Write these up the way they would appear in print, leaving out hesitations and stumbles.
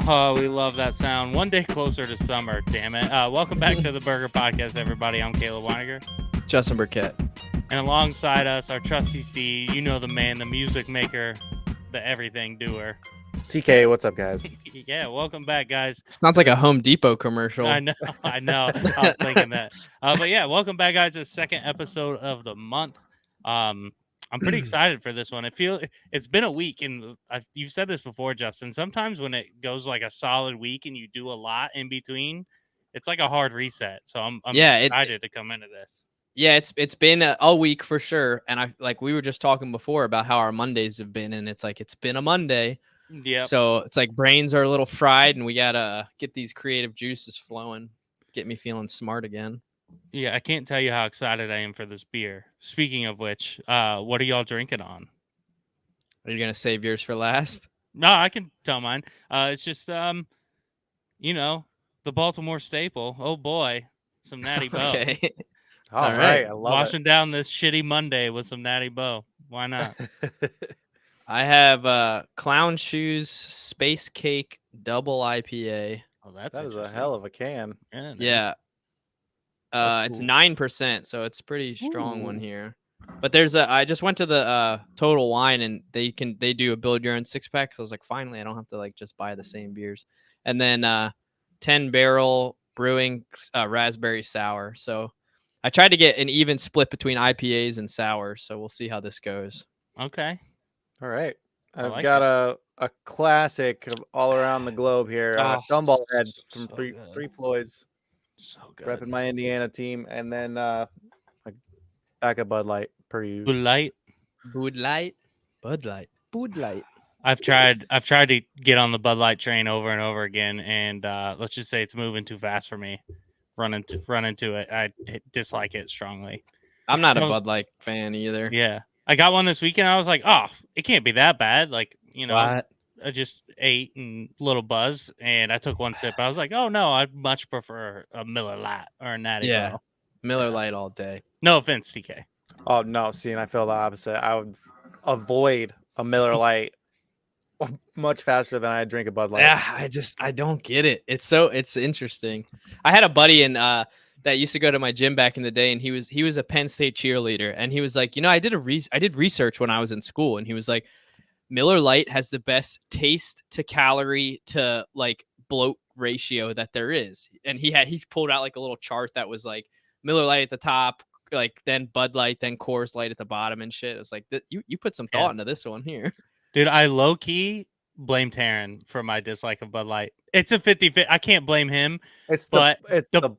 Oh, we love that sound. One day closer to summer, damn it. Welcome back to the Burger Podcast, everybody. I'm Caleb Weiniger. Justin Burkett. And alongside us, our trusty Steve, you know the man, the music maker, the everything doer. TK, what's up, guys? Yeah, welcome back, guys. Sounds like a Home Depot commercial. I know. I was thinking that. But yeah, welcome back, guys, to the second episode of the month. I'm pretty excited for this one. It's been a week, and you've said this before, Justin. Sometimes when it goes like a solid week and you do a lot in between, it's like a hard reset. So I'm excited to come into this. Yeah, it's been a week for sure, and we were just talking before about how our Mondays have been, and it's been a Monday. Yeah. So it's like brains are a little fried, and we gotta get these creative juices flowing, get me feeling smart again. Yeah, I can't tell you how excited I am for this beer. Speaking of which, what are y'all drinking on? Are you gonna save yours for last? No, I can tell mine. It's just the Baltimore staple. Oh boy, some Natty Boh. Okay. All right, I love Washing down this shitty Monday with some Natty Boh. Why not? I have Clown Shoes Space Cake Double IPA. Oh, that is a hell of a can. Yeah. It's 9%, so it's pretty strong one here. But I just went to the Total Wine, and they do a build your own 6-pack. So I was like, finally, I don't have to just buy the same beers. And then 10 Barrel Brewing Raspberry Sour. So I tried to get an even split between IPAs and sours. So we'll see how this goes. Okay. All right. I've got a classic all around the globe here. Gumball Head from Three Floyds. So good. Repping my Indiana team. And then back of Bud Light per usual. Bud Light. I've tried to get on the Bud Light train over and over again, and let's just say it's moving too fast for me. Run into it. I dislike it strongly. I'm not a Bud Light fan either. Yeah. I got one this weekend. I was like, oh, it can't be that bad. What? I just ate and a little buzz, and I took one sip. I was like, oh, no, I'd much prefer a Miller Lite or a Natty Boh. Miller Lite all day. No offense, TK. Oh, no. See, and I feel the opposite. I would avoid a Miller Lite much faster than I drink a Bud Light. Yeah, I don't get it. It's interesting. I had a buddy that used to go to my gym back in the day, and he was a Penn State cheerleader, and he was like, I did research when I was in school, and he was like, Miller Lite has the best taste to calorie to bloat ratio that there is. And he pulled out a little chart that was like Miller Lite at the top, then Bud Light, then Coors Light at the bottom and shit. It's like you put some thought into this one here. Dude, I low-key blame Taryn for my dislike of Bud Light. It's a 50-50. I can't blame him. It's the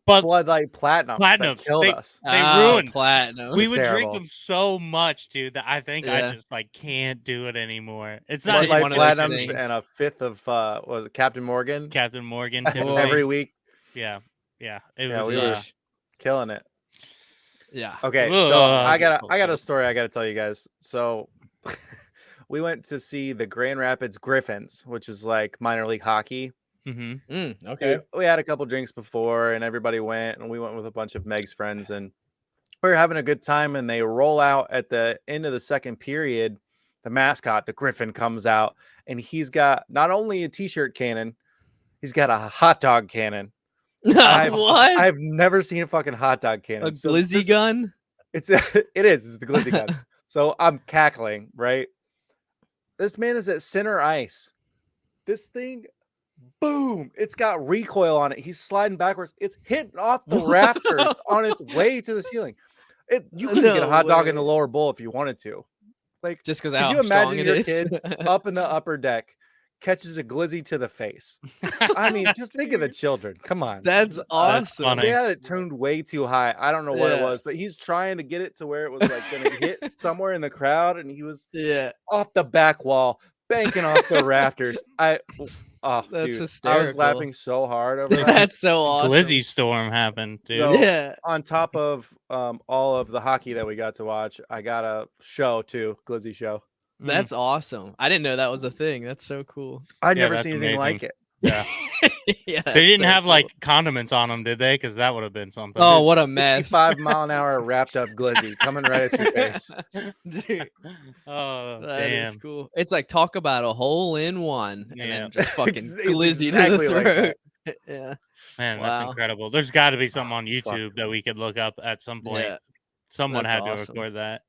Bud Light Platinum that killed us. They ruined Platinum. We would drink them so much, dude, that I think I just can't do it anymore. It's not Bud Light Platinums and a fifth of was it Captain Morgan? Captain Morgan every week. Yeah. We were killing it. Yeah. Okay, so I got a story I got to tell you guys. So we went to see the Grand Rapids Griffins, which is minor league hockey. Mm-hmm. Okay. We had a couple drinks before, and everybody went, and we went with a bunch of Meg's friends, and we were having a good time. And they roll out at the end of the second period. The mascot, the Griffin, comes out, and he's got not only a t-shirt cannon, he's got a hot dog cannon. What? I've never seen a fucking hot dog cannon. A glizzy gun? It is. It's the glizzy gun. So I'm cackling, right? This man is at center ice. This thing, boom, it's got recoil on it. He's sliding backwards. It's hitting off the rafters on its way to the ceiling. You couldn't get a hot dog in the lower bowl if you wanted to. Just because could you imagine your kid up in the upper deck catches a glizzy to the face? I mean, just think of the children. Come on. That's awesome. They had it tuned way too high. I don't know what it was, but he's trying to get it to where it was going to hit somewhere in the crowd, and he was off the back wall, banking off the rafters. That's hysterical. I was laughing so hard over that. That's so awesome. Glizzy storm happened, dude. So, on top of all of the hockey that we got to watch, I got a show too, Glizzy show. That's awesome. I didn't know that was a thing. That's so cool. I'd never seen anything like it. Yeah. Yeah, They that's didn't so have cool. like condiments on them, did they? Because that would have been something. Oh, Dude, what a mess. 65-mile-an-hour wrapped up glizzy coming right at your face. Dude, Oh, that is damn. cool. It's like talk about a hole in one, and Yeah. then just fucking It's glizzy exactly to the like throat. that. Yeah. Man, that's Wow. incredible. There's got to be something on Fuck. YouTube that we could look up at some point. Yeah. Someone That's had to awesome. record that.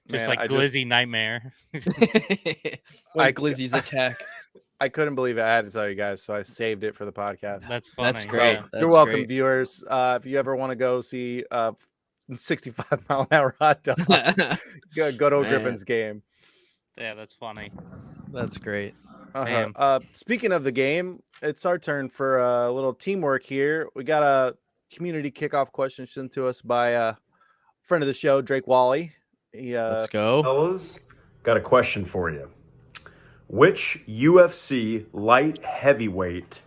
Just Man, like I Glizzy Nightmare. When I- glizzies attack. I couldn't believe it. I had to tell you guys, so I saved it for the podcast. That's funny. That's great. Yeah. That's You're welcome, great. viewers. If you ever want to go see 65-mile-an-hour hot dog, go to Man. Griffin's game. Yeah, that's funny. That's great. Damn. Speaking of the game, it's our turn for a little teamwork here. We got a community kickoff question sent to us by a friend of the show, Drake Wally. Let's go. Fellas, got a question for you. Which UFC light heavyweight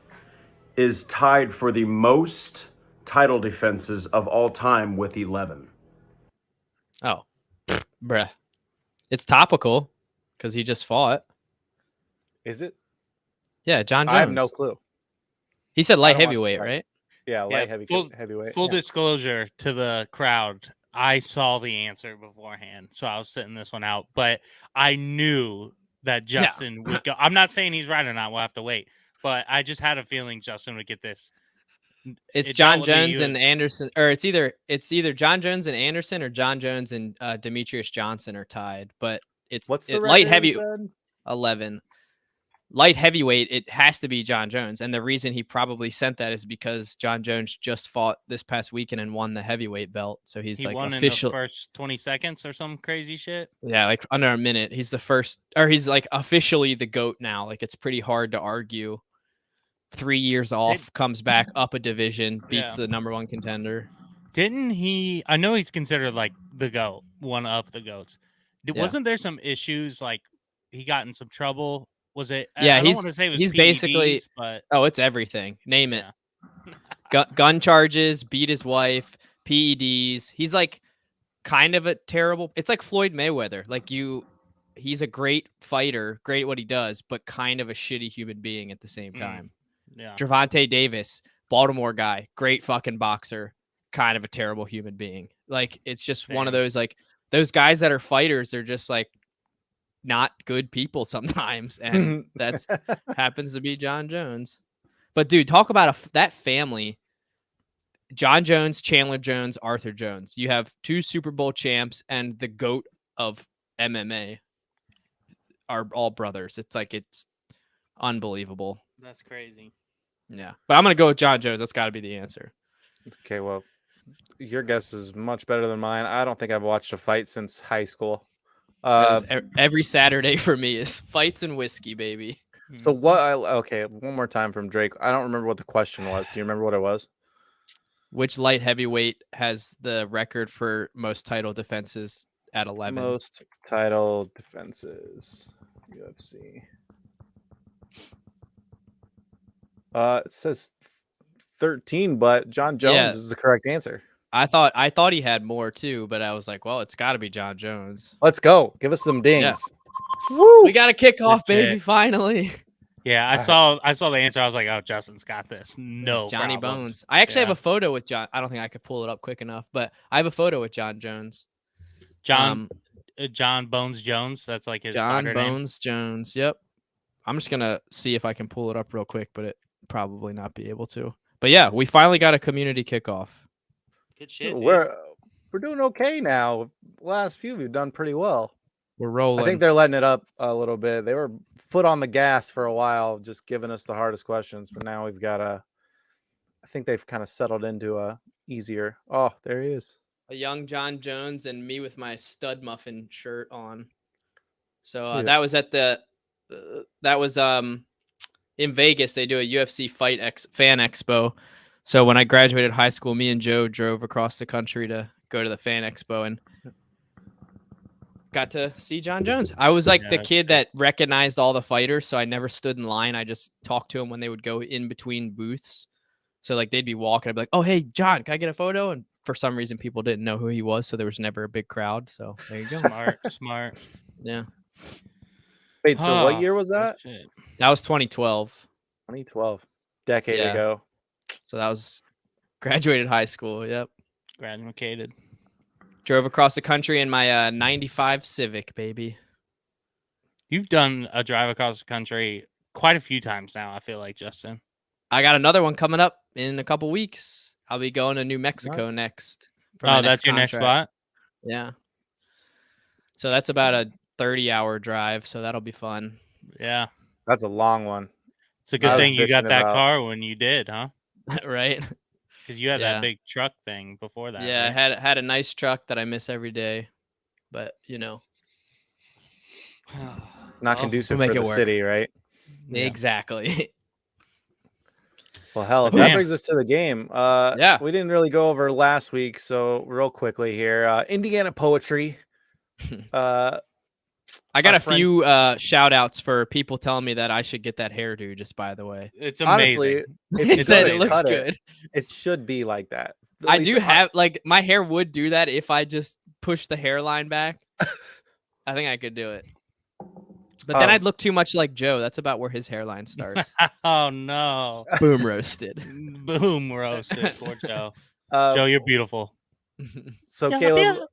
is tied for the most title defenses of all time with 11? Oh, bruh. It's topical because he just fought. Is it? Yeah, John Jones. I have no clue. He said I light don't watch heavyweight, fights. right? Yeah, light Yeah, heavyweight. Full Yeah. disclosure to the crowd, I saw the answer beforehand, so I was sitting this one out. But I knew that Justin would go. I'm not saying he's right or not. We'll have to wait. But I just had a feeling Justin would get this. It's It John dealt with me, Jones and Anderson, or it's either John Jones and Anderson or John Jones and Demetrius Johnson are tied. But it's What's the light record heavy you said? 11. Light heavyweight, it has to be John Jones, and the reason he probably sent that is because John Jones just fought this past weekend and won the heavyweight belt, so he's he like won official. in the first 20 seconds or some crazy shit. Yeah, like under a minute. He's the first, or he's like officially the GOAT now. Like it's pretty hard to argue. 3 years off, comes back up a division, beats the number one contender. Didn't he? I know he's considered like the GOAT, one of the GOATs. Yeah. Wasn't there some issues like he got in some trouble? Was it? Yeah, I don't want to say it was he's PEDs, basically. but Oh, it's everything. Name it. Yeah. Gun charges, beat his wife, PEDs. He's like kind of a terrible. It's like Floyd Mayweather. Like he's a great fighter, great at what he does, but kind of a shitty human being at the same time. Yeah. Gervonta Davis, Baltimore guy, great fucking boxer, kind of a terrible human being. Like it's just one of those like those guys that are fighters. They're just like not good people sometimes, and that's happens to be John Jones. But dude, talk about that family. John Jones, Chandler Jones, Arthur Jones. You have 2 Super Bowl champs and the GOAT of MMA are all brothers. It's like it's unbelievable. That's crazy. Yeah. But I'm going to go with John Jones. That's got to be the answer. Okay, well, your guess is much better than mine. I don't think I've watched a fight since high school. Every Saturday for me is fights and whiskey, baby. So what? Okay, one more time from Drake. I don't remember what the question was. Do you remember what it was? Which light heavyweight has the record for most title defenses at 11? Most title defenses, UFC. It says 13, but John Jones is the correct answer. I thought he had more too, but I was like, well, it's got to be John Jones. Let's go. Give us some dings. Yeah. Woo! We got a kickoff, Legit. baby, finally. Yeah, I saw the answer. I was like, oh, Justin's got this. No, Johnny problems. Bones. I actually Yeah. have a photo with John. I don't think I could pull it up quick enough, but I have a photo with John Jones. John Bones Jones. That's like his John fighter Bones Jones. Yep. I'm just gonna see if I can pull it up real quick, but it probably not be able to. But yeah, we finally got a community kickoff. name. Good shit. Dude. We're doing okay now. Last few we've done pretty well. We're rolling. I think they're letting it up a little bit. They were foot on the gas for a while, just giving us the hardest questions. But now we've got I think they've kind of settled into a easier. Oh, there he is. a young John Jones and me with my stud muffin shirt on. So Yeah. that was at in Vegas. They do a UFC fan expo. So when I graduated high school, me and Joe drove across the country to go to the fan expo and got to see John Jones. I was like the kid that recognized all the fighters, so I never stood in line. I just talked to him when they would go in between booths. So like they'd be walking, I'd be like, "Oh, hey, John, can I get a photo?" And for some reason, people didn't know who he was, so there was never a big crowd. So there you go. Smart. Yeah, Wait, so what year was that? Shit. that was 2012. 2012. decade Yeah. ago. So that was graduated high school. Yep. Graduated. Drove across the country in my 95 Civic, baby. You've done a drive across the country quite a few times now, I feel like, Justin. I got another one coming up in a couple weeks. I'll be going to New Mexico next. For my That's your next contract. spot? Yeah. So that's about a 30-hour drive. So that'll be fun. Yeah. That's a long one. It's a good I was thing you got bitching that about- car when you did, huh? Right? Because you had Yeah. that big truck thing before that. Yeah, right? I had a nice truck that I miss every day. But, you know. Not Well, conducive we'll for make it the work. city, right? yeah. Exactly. Well, hell, if But that damn. brings us to the game. Yeah. We didn't really go over last week, so real quickly here. Indiana poetry. I got Our a few shout outs for people telling me that I should get that hairdo, just by the way. It's amazing. Honestly, if They you said go it to looks cut good. It should be like that. At I least do have like my hair would do that if I just push the hairline back. I think I could do it. But then I'd look too much like Joe. That's about where his hairline starts. Oh, no. Boom roasted. Boom, roasted. Poor Joe. Uh, Joe, you're beautiful. So, Caleb,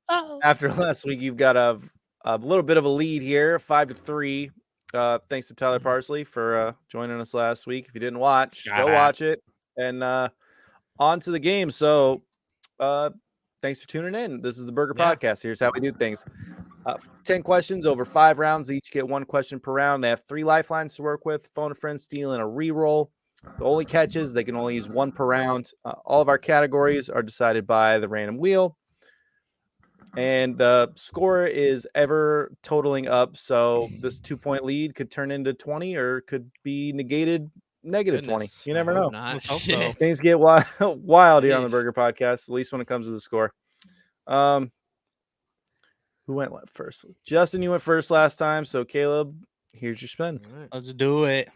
after last week, you've got a little bit of a lead here, 5-3. Thanks to Tyler Parsley for joining us last week. If you didn't watch, Got go it. watch it. And on to the game. So, thanks for tuning in. This is the Burger Yeah. Podcast. Here's how we do things. 10 questions over 5 rounds. They each get 1 question per round. They have 3 lifelines to work with. Phone a friend, steal, and a re-roll. The only catch is they can only use 1 per round. All of our categories are decided by the random wheel. And the score is ever totaling up. So this 2-point lead could turn into 20 or could be negated negative 20. Goodness, You never I hope know. not. Let's hope so. Shit. Things get wild here on the Yeesh. Burger Podcast, at least when it comes to the score. Who went first? Justin, you went first last time. So, Caleb, here's your spin. All right. Let's do it.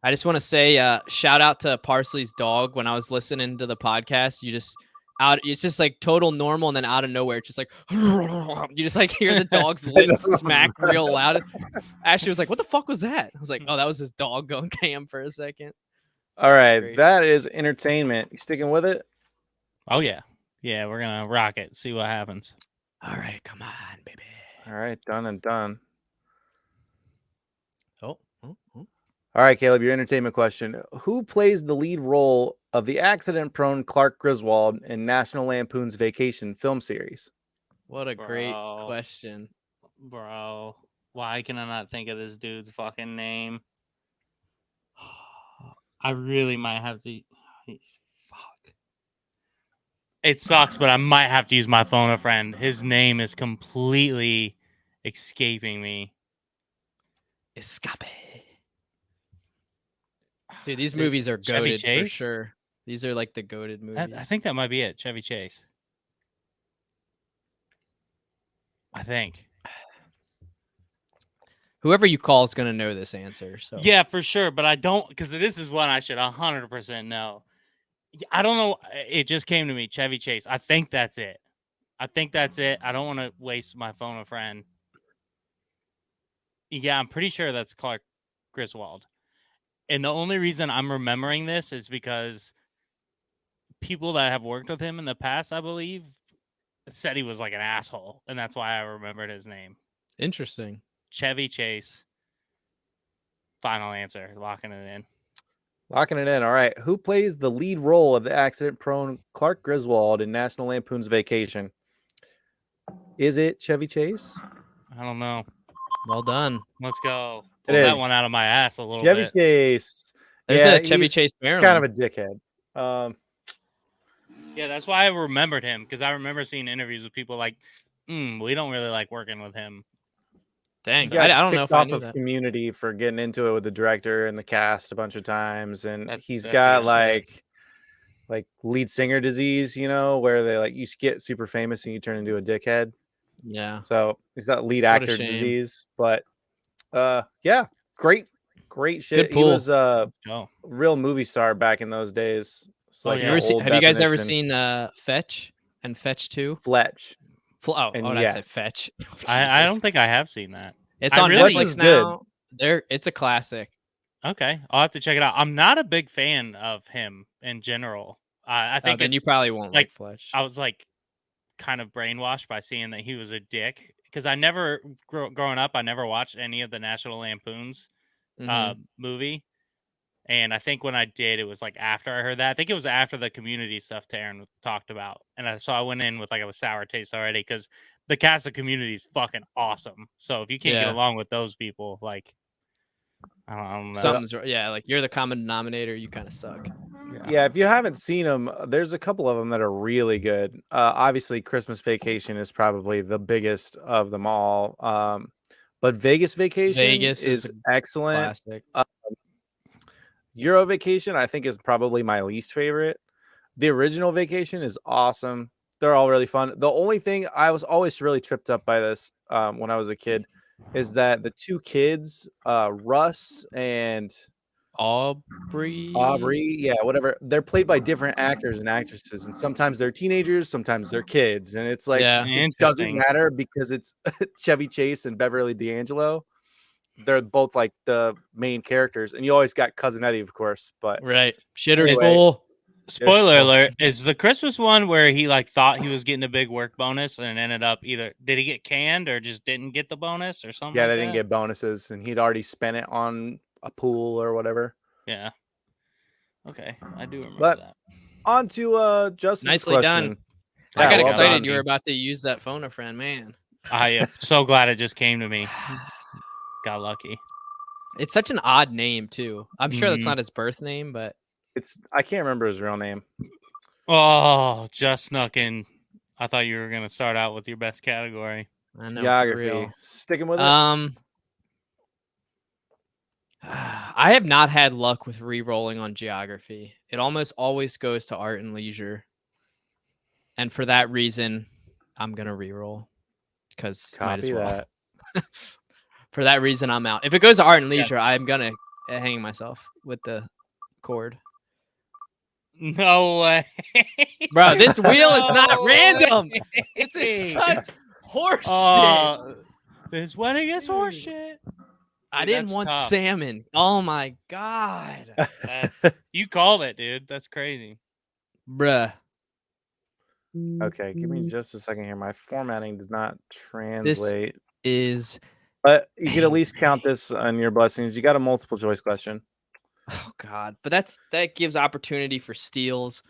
I just want to say shout out to Parsley's dog. When I was listening to the podcast, it's just like total normal, and then out of nowhere, it's just like you just like hear the dog's lips smack real loud. Ashley was like, "What the fuck was that?" I was like, "Oh, that was his dog going cam for a second." All right, Great. that is entertainment. You sticking with it? Oh, yeah. Yeah, we're going to rock it. See what happens. All right, come on, baby. All right, done and done. Oh. All right, Caleb, your entertainment question. Who plays the lead role of the accident-prone Clark Griswold in National Lampoon's Vacation film series? What a great Bro. question. Bro, why can I not think of this dude's fucking name? I really might have to. Fuck. It sucks, but I might have to use my phone a friend. His name is completely escaping me. Escape. Dude, these Is it movies are Chevy goated for Chase? sure. These are like the goated movies. I think that might be it. Chevy Chase. I think. Whoever you call is gonna know this answer. So Yeah, for sure. But I don't, because this is one I should 100% know. I don't know. It just came to me. Chevy Chase. I think that's it. I don't want to waste my phone a friend. Yeah, I'm pretty sure that's Clark Griswold. And the only reason I'm remembering this is because people that have worked with him in the past, I believe, said he was like an asshole. And that's why I remembered his name. interesting. Chevy Chase. Final answer. Locking it in. Locking it in. All right. Who plays the lead role of the accident-prone Clark Griswold in National Lampoon's Vacation? Is it Chevy Chase? I don't know. Well done. Let's go. It Pull that is. one out of my ass a little Chevy bit. Chase. There's Yeah, a Chevy he's Chase Maryland. kind of a dickhead. Yeah, that's why I remembered him, because I remember seeing interviews with people like, we don't really like working with him. Dang, He got I don't know kicked if I off knew of that. Community for getting into it with the director and the cast a bunch of times, and he's That's got your shit. like lead singer disease, where they you get super famous and you turn into a dickhead. Yeah. So he's got lead What a actor shame. disease, but yeah, great shit. He pull. was a Go. real movie star back in those days. It's Oh, like yeah. the old Have you guys ever definition. seen Fetch and Fetch 2? Fletch? And I said yes. Fetch. I Jesus. don't think I have seen that. It's I on really- Fletch Netflix is good. now. It's a classic. Okay, I'll have to check it out. I'm not a big fan of him in general. I think then you it's probably won't like Fletch. I was like kind of brainwashed by seeing that he was a dick because I never growing up I never watched any of the National Lampoon's movie, and I think when I did it was like after I heard that. I think it was after the Community stuff Taryn talked about, and so I went in with like a sour taste already because the cast of Community is fucking awesome. So if you can't get along with those people, like I don't know. Something's like you're the common denominator. You kind of suck. Yeah, if you haven't seen them, there's a couple of them that are really good. Obviously, Christmas Vacation is probably the biggest of them all. But Vegas Vacation is excellent. Classic. Euro Vacation, I think, is probably my least favorite. The original Vacation is awesome. They're all really fun. The only thing I was always really tripped up by this when I was a kid is that the two kids, Russ and Aubrey, yeah, whatever. They're played by different actors and actresses, and sometimes they're teenagers, sometimes they're kids, and it's like it doesn't matter because it's Chevy Chase and Beverly D'Angelo. They're both like the main characters, and you always got Cousin Eddie, of course. But Shitter's full. Spoiler alert: is the Christmas one where he like thought he was getting a big work bonus and ended up either did he get canned or just didn't get the bonus or something? Yeah, they didn't get bonuses, and he'd already spent it on a pool or whatever. Yeah. Okay, I do remember that. On to Justin's nicely question. done. I got excited you were about to use that phone a friend, man. I am so glad it just came to me. Got lucky. It's such an odd name too. I'm sure that's not his birth name, but I can't remember his real name. Oh, just snuck in. I thought you were gonna start out with your best category. I know. Geography. Sticking with it. I have not had luck with re-rolling on geography. It almost always goes to art and leisure. And for that reason, I'm going to re-roll because might as well. For that reason, I'm out. If it goes to art and leisure, I'm going to hang myself with the cord. No way. Bro, this wheel is not random. This is such horse shit. This wedding is horse shit. I didn't want salmon. Oh my god. You called it, dude. That's crazy. Bruh. Okay, give me just a second here. My formatting did not translate. But you could at least count this on your blessings. You got a multiple choice question. Oh god. But that gives opportunity for steals.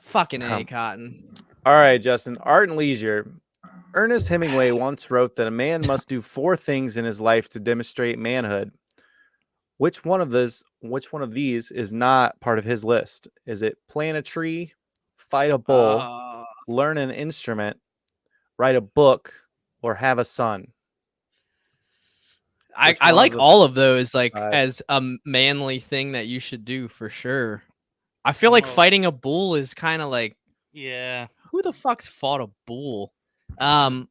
Fucking A, Cotton. All right, Justin. Art and leisure. Ernest Hemingway once wrote that a man must do 4 things in his life to demonstrate manhood. Which one of these is not part of his list? Is it plant a tree, fight a bull, learn an instrument, write a book, or have a son? I like all of those as a manly thing that you should do for sure. I feel like fighting a bull is kind of like, who the fuck's fought a bull? Plant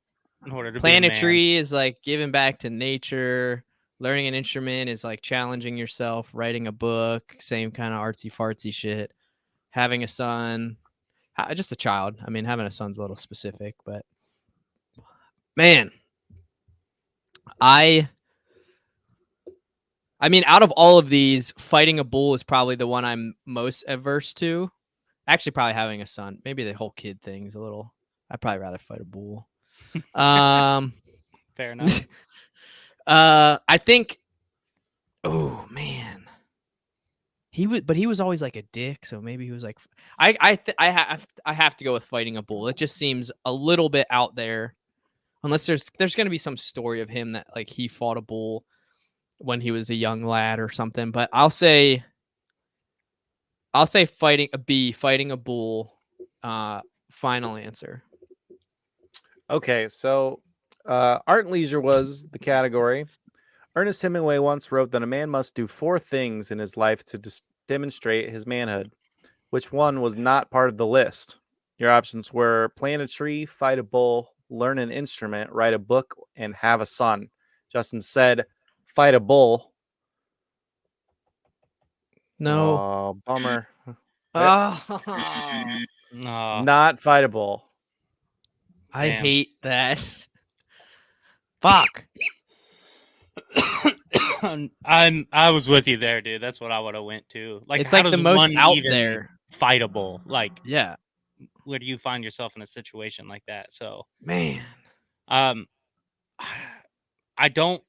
a tree is like giving back to nature. Learning an instrument is like challenging yourself. Writing a book, same kind of artsy fartsy shit. Having a son, just a child. I mean, having a son's a little specific, but man, I mean, out of all of these, fighting a bull is probably the one I'm most averse to. Actually, probably having a son. Maybe the whole kid thing is a little. I'd probably rather fight a bull. Fair enough. I think. Oh man, he was always like a dick. So maybe he was like. I have to go with fighting a bull. It just seems a little bit out there, unless there's going to be some story of him that like he fought a bull when he was a young lad or something. But I'll say fighting a bull. Final answer. Okay, so art and leisure was the category. Ernest Hemingway once wrote that a man must do 4 things in his life to demonstrate his manhood. Which one was not part of the list? Your options were plant a tree, fight a bull, learn an instrument, write a book, and have a son. Justin said, fight a bull. No. Oh, bummer. No. Not fight a bull. I hate that. Fuck. I was with you there, dude. That's what I would have went to. Like, It's how like the does most one out even there. fightable? Like, Yeah, where do you find yourself in a situation like that? So, man. um, I don't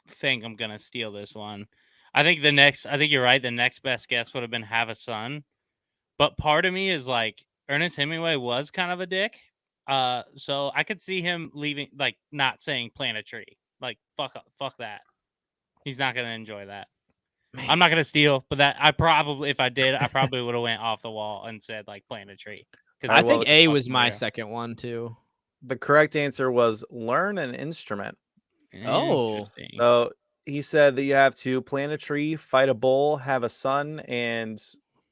think I'm gonna steal this one. I think you're right. The next best guess would have been have a son, but part of me is like Ernest Hemingway was kind of a dick. So I could see him leaving, like not saying plant a tree. Like fuck that. He's not gonna enjoy that. Man. I'm not gonna steal, but if I did, I probably would have went off the wall and said like plant a tree. I think well, A was my second one too. The correct answer was learn an instrument. Oh. Interesting. So he said that you have to plant a tree, fight a bull, have a son, and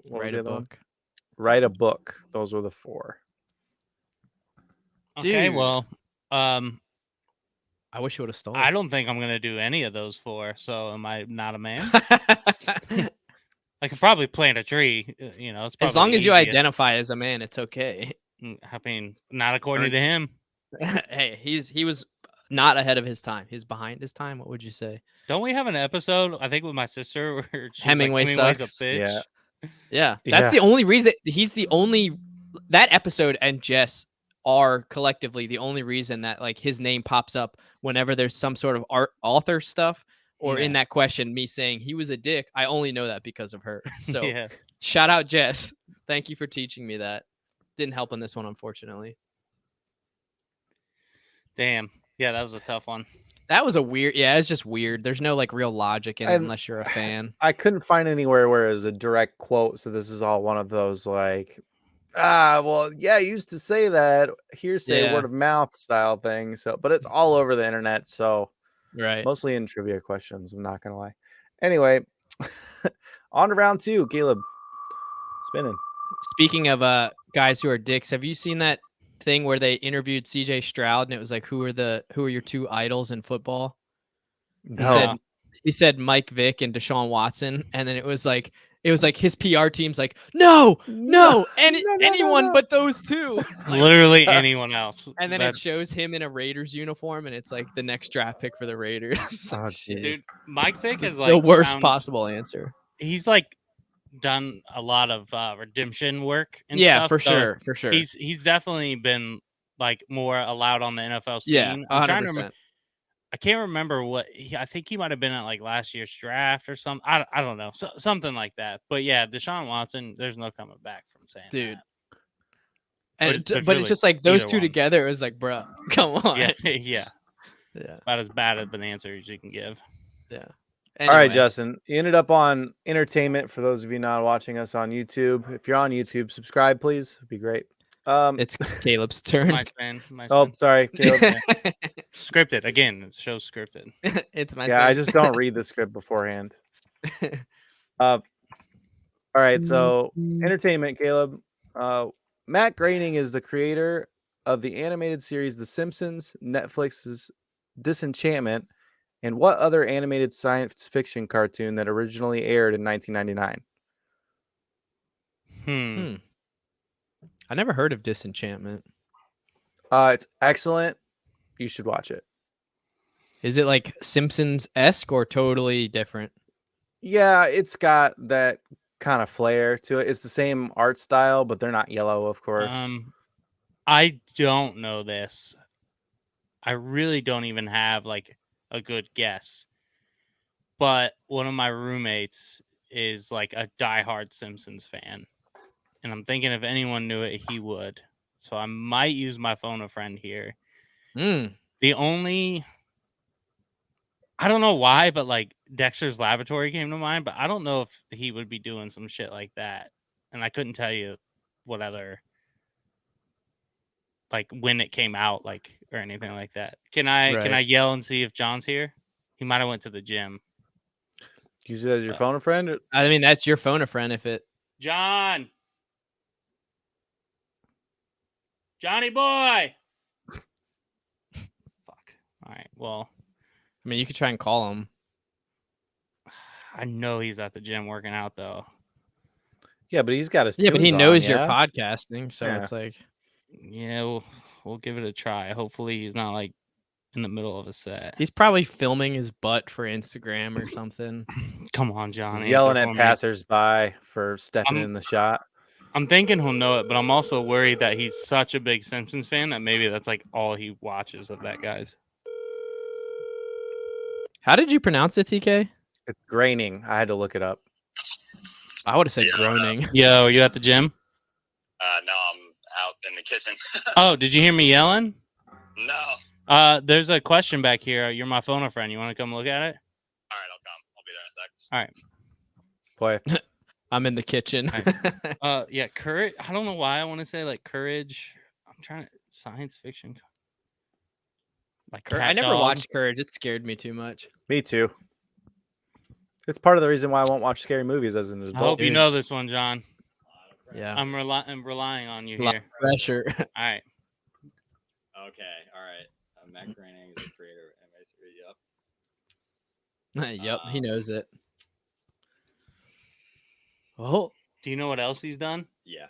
what was Write the a other one? book. Write a book. Those were the 4. Okay, Dude. well, I wish you would have stolen. I don't think I'm gonna do any of those 4. So am I not a man? I could probably plant a tree. You know, it's As long probably as you easiest. identify as a man, it's okay. I mean, not according to him. Hey, he was not ahead of his time. He's behind his time. What would you say? Don't we have an episode? I think with my sister where she's Hemingway like, Hemingway's sucks. a bitch. Yeah. Yeah, that's the only reason. He's the only that episode and Jess are collectively the only reason that like his name pops up whenever there's some sort of author stuff or in that question. Me saying he was a dick. I only know that because of her. So Yeah. shout out Jess. Thank you for teaching me that. Didn't help in this one, unfortunately. Damn. Yeah, that was a tough one. That was a weird. Yeah, it's just weird. There's no like real logic in it And- unless you're a fan. I couldn't find anywhere where it was a direct quote, so this is all one of those like, well, yeah, I used to say that hearsay, Yeah. word of mouth style thing. So, but it's all over the internet, so Right. mostly in trivia questions. I'm not gonna lie. Anyway, on to round 2. Caleb, spinning. Speaking of guys who are dicks, have you seen that thing where they interviewed CJ Stroud and it was like who are your 2 idols in football? No. He said Mike Vick and Deshaun Watson, and then it was like his PR team's like, no, anyone but those 2. Like, Literally anyone else. and then it shows him in a Raiders uniform, and it's like the next draft pick for the Raiders. Oh, Shit. jeez. Dude, Mike Vick is like The worst found- possible answer. He's like done a lot of redemption work. And Yeah, stuff, for so sure, for sure. He's definitely been like more allowed on the NFL scene. Yeah, I'm trying 100%. to remember. I can't remember I think he might have been at like last year's draft or something. I don't know, something like that. But yeah, Deshaun Watson, there's no coming back from saying Dude. that. And But but it's just like those either 2 one. together. It was like, bro, come on. Yeah, Yeah. about as bad of an answer as you can give. Yeah. All right, Anyway. Justin. You ended up on entertainment for those of you not watching us on YouTube. If you're on YouTube, subscribe, please. It'd be great. It's Caleb's turn. My spin. Oh, sorry, Caleb. Scripted again. It shows scripted. It's my Yeah, I turn. just don't read the script beforehand. All right, so entertainment, Caleb. Matt Groening is the creator of the animated series The Simpsons, Netflix's Disenchantment, and what other animated science fiction cartoon that originally aired in 1999? I never heard of Disenchantment. It's excellent. You should watch it. Is it like Simpsons-esque or totally different? Yeah, it's got that kind of flair to it. It's the same art style, but they're not yellow, of course. I don't know this. I really don't even have like a good guess. But one of my roommates is like a diehard Simpsons fan. And I'm thinking if anyone knew it, he would. So I might use my phone a friend here. The only, I don't know why, but like Dexter's Laboratory came to mind, but I don't know if he would be doing some shit like that. And I couldn't tell you what other, like when it came out, like or anything like that. Can I yell and see if John's here? He might have went to the gym. Use it as your phone a friend. I mean, that's your phone a friend if it. John. Johnny boy. Fuck. All right. Well, I mean, you could try and call him. I know he's at the gym working out though. Yeah, but he's got his. Yeah, but he tunes knows on, you're yeah? podcasting, so Yeah. it's like. Yeah, we'll give it a try. Hopefully he's not like in the middle of a set. He's probably filming his butt for Instagram or something. Come on, John. Yelling answer at for me. passersby for stepping I'm- in the shot. I'm thinking he'll know it, but I'm also worried that he's such a big Simpsons fan that maybe that's like all he watches of that guy's. How did you pronounce it, TK? It's graining. I had to look it up. I would have said groaning. Yo, you at the gym? No, I'm out in the kitchen. Oh, did you hear me yelling? No. There's a question back here. You're my phone a friend. You want to come look at it? All right, I'll come. I'll be there in a sec. Boy, I'm in the kitchen. Yeah, courage. I don't know why I want to say like courage. I'm trying to science fiction. Like I cat never dog. watched Courage. It scared me too much. me too. It's part of the reason why I won't watch scary movies as an I adult. hope you Dude. know this one, John. Yeah. I'm relying on you A lot here. of pressure. All right. Okay, all right. Matt Groening is the creator of MA3. Yep. Yep, he knows it. Oh, Do you know what else he's done? Yeah.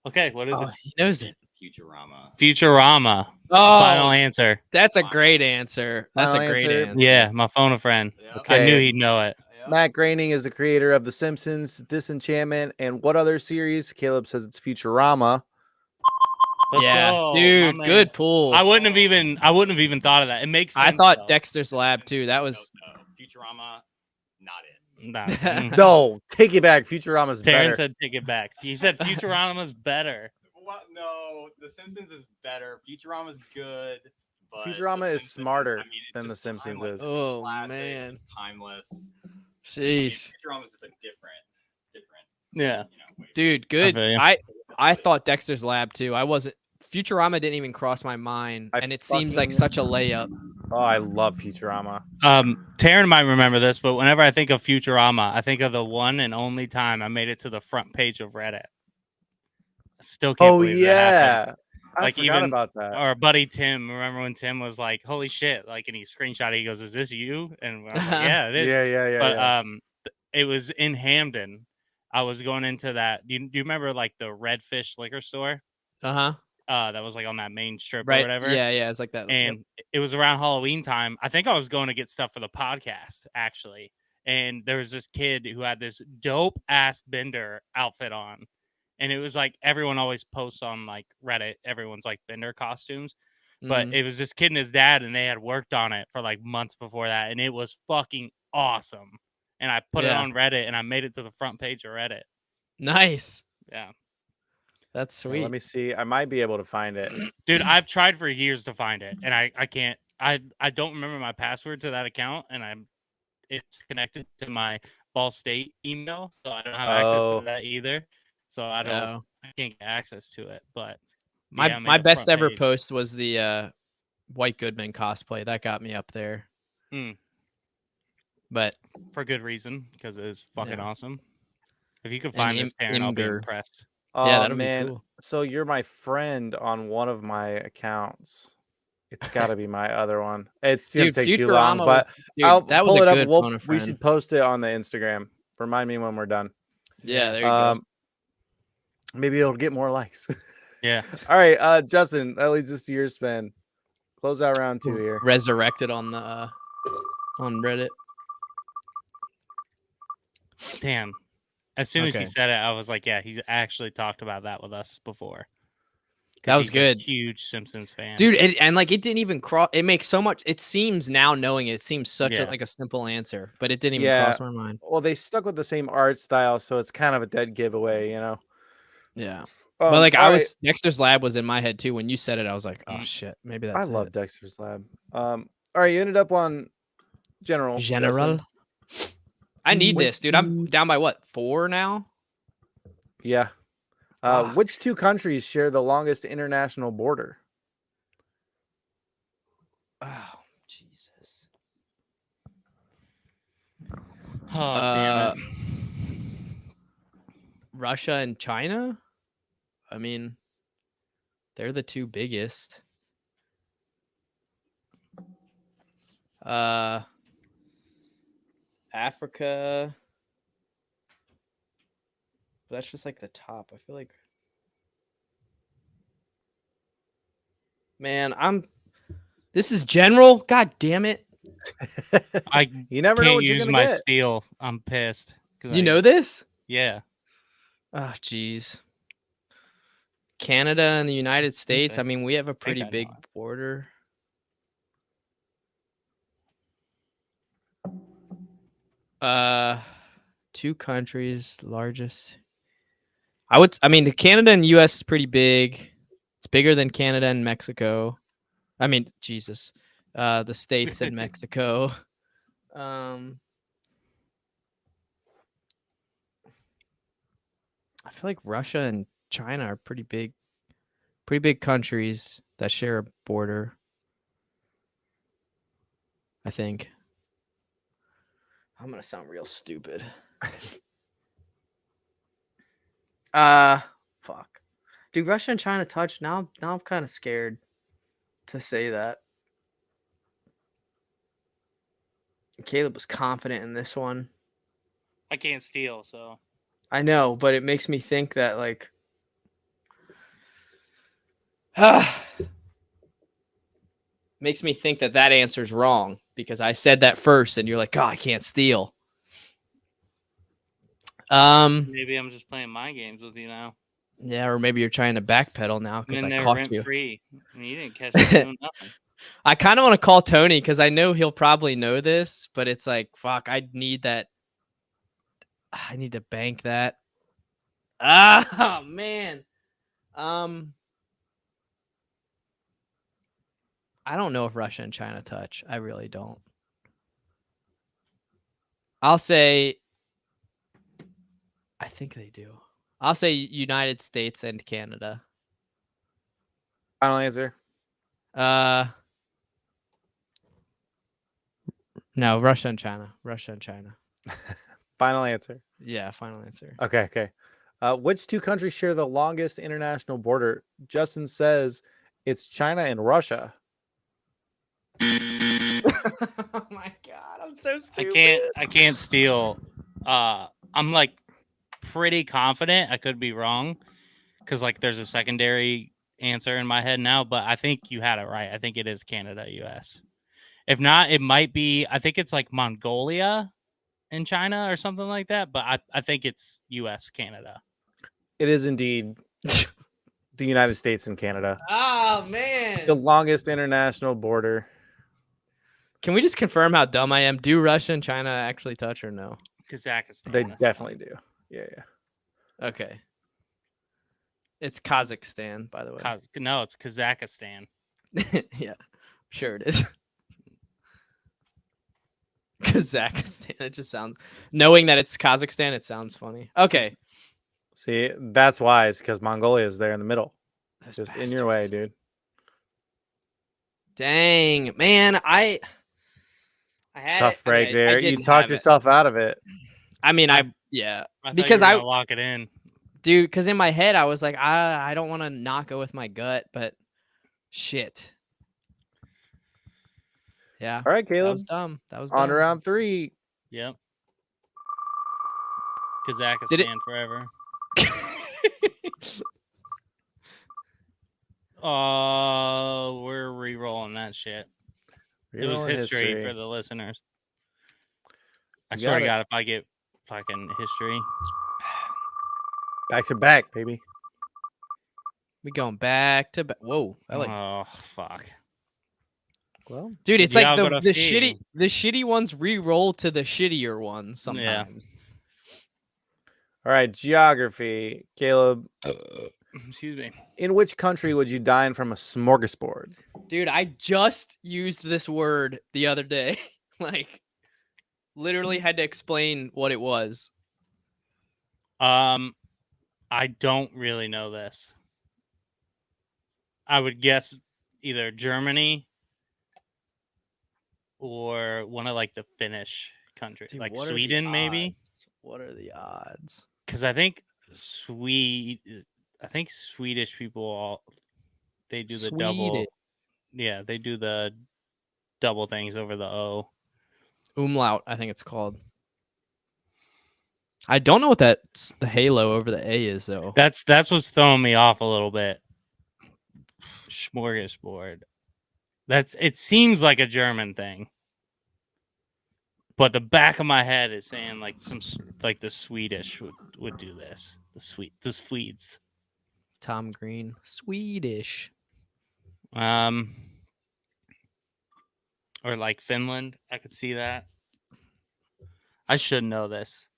Okay, what is oh it? he knows it. Futurama. Futurama. Oh, Final answer. that's a great answer. That's Final a great answer? answer. Yeah, my phone a friend. Yep. Okay. I knew he'd know it. Yep. Matt Groening is the creator of The Simpsons, Disenchantment, and what other series? Caleb says it's Futurama. Let's yeah, go, my dude, man. good pull. I wouldn't have even thought of that. It makes sense. I thought though. Dexter's Lab too. That was No, Futurama, not it. Nah. Mm. No, take it back. Futurama's Taryn better. said take it back. He said Futurama's better. What? No, The Simpsons is better. Futurama's good. But Futurama The is Simpsons- smarter it's than The just Simpsons timeless. is. It's Oh, classic, man. it's timeless. sheesh. Futurama's just a different. Yeah. Way Dude, good. feel you. I thought Dexter's Lab too. I wasn't Futurama didn't even cross my mind, I and it seems like fucking- such a layup. Oh, I love Futurama. Taryn might remember this, but whenever I think of Futurama, I think of the one and only time I made it to the front page of Reddit. I still can't Oh believe that happened. yeah, I Like, forgot even- about that. Our buddy Tim, remember when Tim was like, "Holy shit!" Like, and he screenshot it. He goes, "Is this you?" And I was like, "Yeah, it is." Yeah. But it was in Hamden. I was going into that. Do you remember like the Redfish liquor store? Uh-huh. That was like on that main strip or Right. whatever. Yeah, it's like that. And it was around Halloween time. I think I was going to get stuff for the podcast actually. And there was this kid who had this dope ass Bender outfit on. And it was like everyone always posts on like Reddit, everyone's like Bender costumes. But Mhm. it was this kid and his dad, and they had worked on it for like months before that, and it was fucking awesome. And I put it Yeah. on Reddit, and I made it to the front page of Reddit. Nice. Yeah, That's Well, sweet. let me see. I might be able to find it. dude, I've tried for years to find it, and I can't. I don't remember my password to that account, and it's connected to my Ball State email, so I don't have access Oh. to that either. So I Oh. can't get access to it. But My yeah, I made my the best front ever page. post was the White Goodman cosplay. That got me up there. Mm. But for good reason, because it is fucking Yeah. awesome. If you can find this, Taryn, I'll be Imgur. impressed. Oh yeah, that'll man, be cool. so you're my friend on one of my accounts. It's got to be my other one. It's gonna Dude, take too long, Futurama but dude, I'll that was pull a it up. good phone a We friend. should post it on the Instagram. Remind me when we're done. Yeah, there you go. Maybe it'll get more likes. Yeah. All right, Justin, that leads us to your spin. Close out round 2 here. Resurrected on the on Reddit. Damn. As soon as he Okay. said it, I was like, yeah, he's actually talked about that with us before. 'Cause That was he's a good. huge Simpsons fan. Dude, and like it didn't even cross. It makes so much. It seems now knowing it seems such Yeah. like a simple answer, but it didn't even Yeah. cross my mind. Well, they stuck with the same art style, so it's kind of a dead giveaway, you know. Yeah, but like all I right, was Dexter's Lab was in my head too when you said it. I was like, oh Mm. shit, maybe that's I love it. Dexter's Lab. All right, you ended up on general. General. Justin. I need Which this, dude. I'm down by what 4 now? Yeah. Fuck. Which two countries share the longest international border? Oh Jesus. Oh, damn it. Russia and China. I mean, they're the two biggest. Africa. That's just like the top. I feel like. Man, This is general. God damn it! I You never know can't what you're use gonna my get. steel. I'm pissed. 'Cause You know this? Yeah. Oh, jeez. Canada and the United States. Okay. I mean, we have a I pretty know big it. border. Two countries, largest. I mean, Canada and U.S. is pretty big. It's bigger than Canada and Mexico. I mean, Jesus, the states and Mexico. I feel like Russia and China are pretty big countries that share a border. I think. I'm gonna sound real stupid. Fuck. Do Russia and China touch? Now I'm kind of scared to say that. Caleb was confident in this one. I can't steal, so I know, but it makes me think that like makes me think that answer's wrong because I said that first and you're like, "Oh, I can't steal." maybe I'm just playing mind games with you now. Yeah, or maybe you're trying to backpedal now I'm because in I there caught rent you. free. I mean, you didn't catch me doing nothing. I kind of want to call Tony because I know he'll probably know this, but it's like, fuck, I need that. I need to bank that. Ah, man. I don't know if Russia and China touch. I really don't. I'll say I think they do. I'll say United States and Canada. Final answer. No, Russia and China. Russia and China. Final answer. Yeah, final answer. Okay. Which two countries share the longest international border? Justin says it's China and Russia. Oh my god, I'm so stupid. I can't steal. I'm like pretty confident. I could be wrong because like there's a secondary answer in my head now, but I think you had it right. I think it is Canada, US. If not, it might be. I think it's like Mongolia in China or something like that. But I think it's US, Canada. It is indeed the United States and Canada. Oh man. The longest international border. Can we just confirm how dumb I am? Do Russia and China actually touch or no? Kazakhstan. They that's definitely do. Yeah. Okay. It's Kazakhstan, by the way. No, it's Kazakhstan. Yeah, sure it is. Kazakhstan. It just sounds. Knowing that it's Kazakhstan, it sounds funny. Okay. See, that's wise because Mongolia is there in the middle. Those Just in your way, bastards. dude. Dang, man. I had Tough it. break I there. You didn't talked have it. yourself out of it. I mean, I because thought you were gonna lock it in. dude, because in my head I was like, I don't want to not go with my gut, but shit. Yeah. All right, That Caleb. was dumb. That was On to dumb. round 3. Yep. Kazakhstan forever. We're re-rolling that shit. This is history for the listeners. I swear to God, if I get fucking history. Back to back, baby. We going back to back. Whoa. Oh, fuck. Well, dude, it's like the Geography. shitty ones re-roll to the shittier ones sometimes. All right, geography. Caleb, Excuse me. in which country would you dine from a smorgasbord? Dude, I just used this word the other day. Like, literally had to explain what it was. I don't really know this. I would guess either Germany or one of like the Finnish countries, Dude, like what are the Sweden, maybe. odds? What are the odds? Because I think Swedish people they do the double. Sweden. Yeah, they do the double things over the O. Umlaut, I think it's called. I don't know what the halo over the A is though. That's what's throwing me off a little bit. Smorgasbord. It seems like a German thing, but the back of my head is saying like like the Swedish would do this. The Swedes. Tom Green, Swedish. Or like Finland. I could see that. I should know this.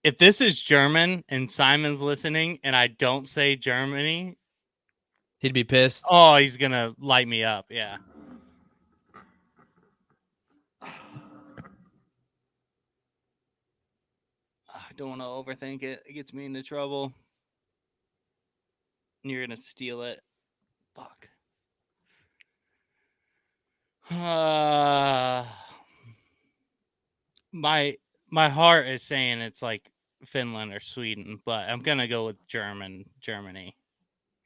If this is German and Simon's listening and I don't say Germany, He'd be pissed. oh, he's gonna light me up. Yeah. I don't want to overthink it. It gets me into trouble. You're gonna steal it. Fuck. My heart is saying it's like Finland or Sweden, but I'm gonna go with Germany.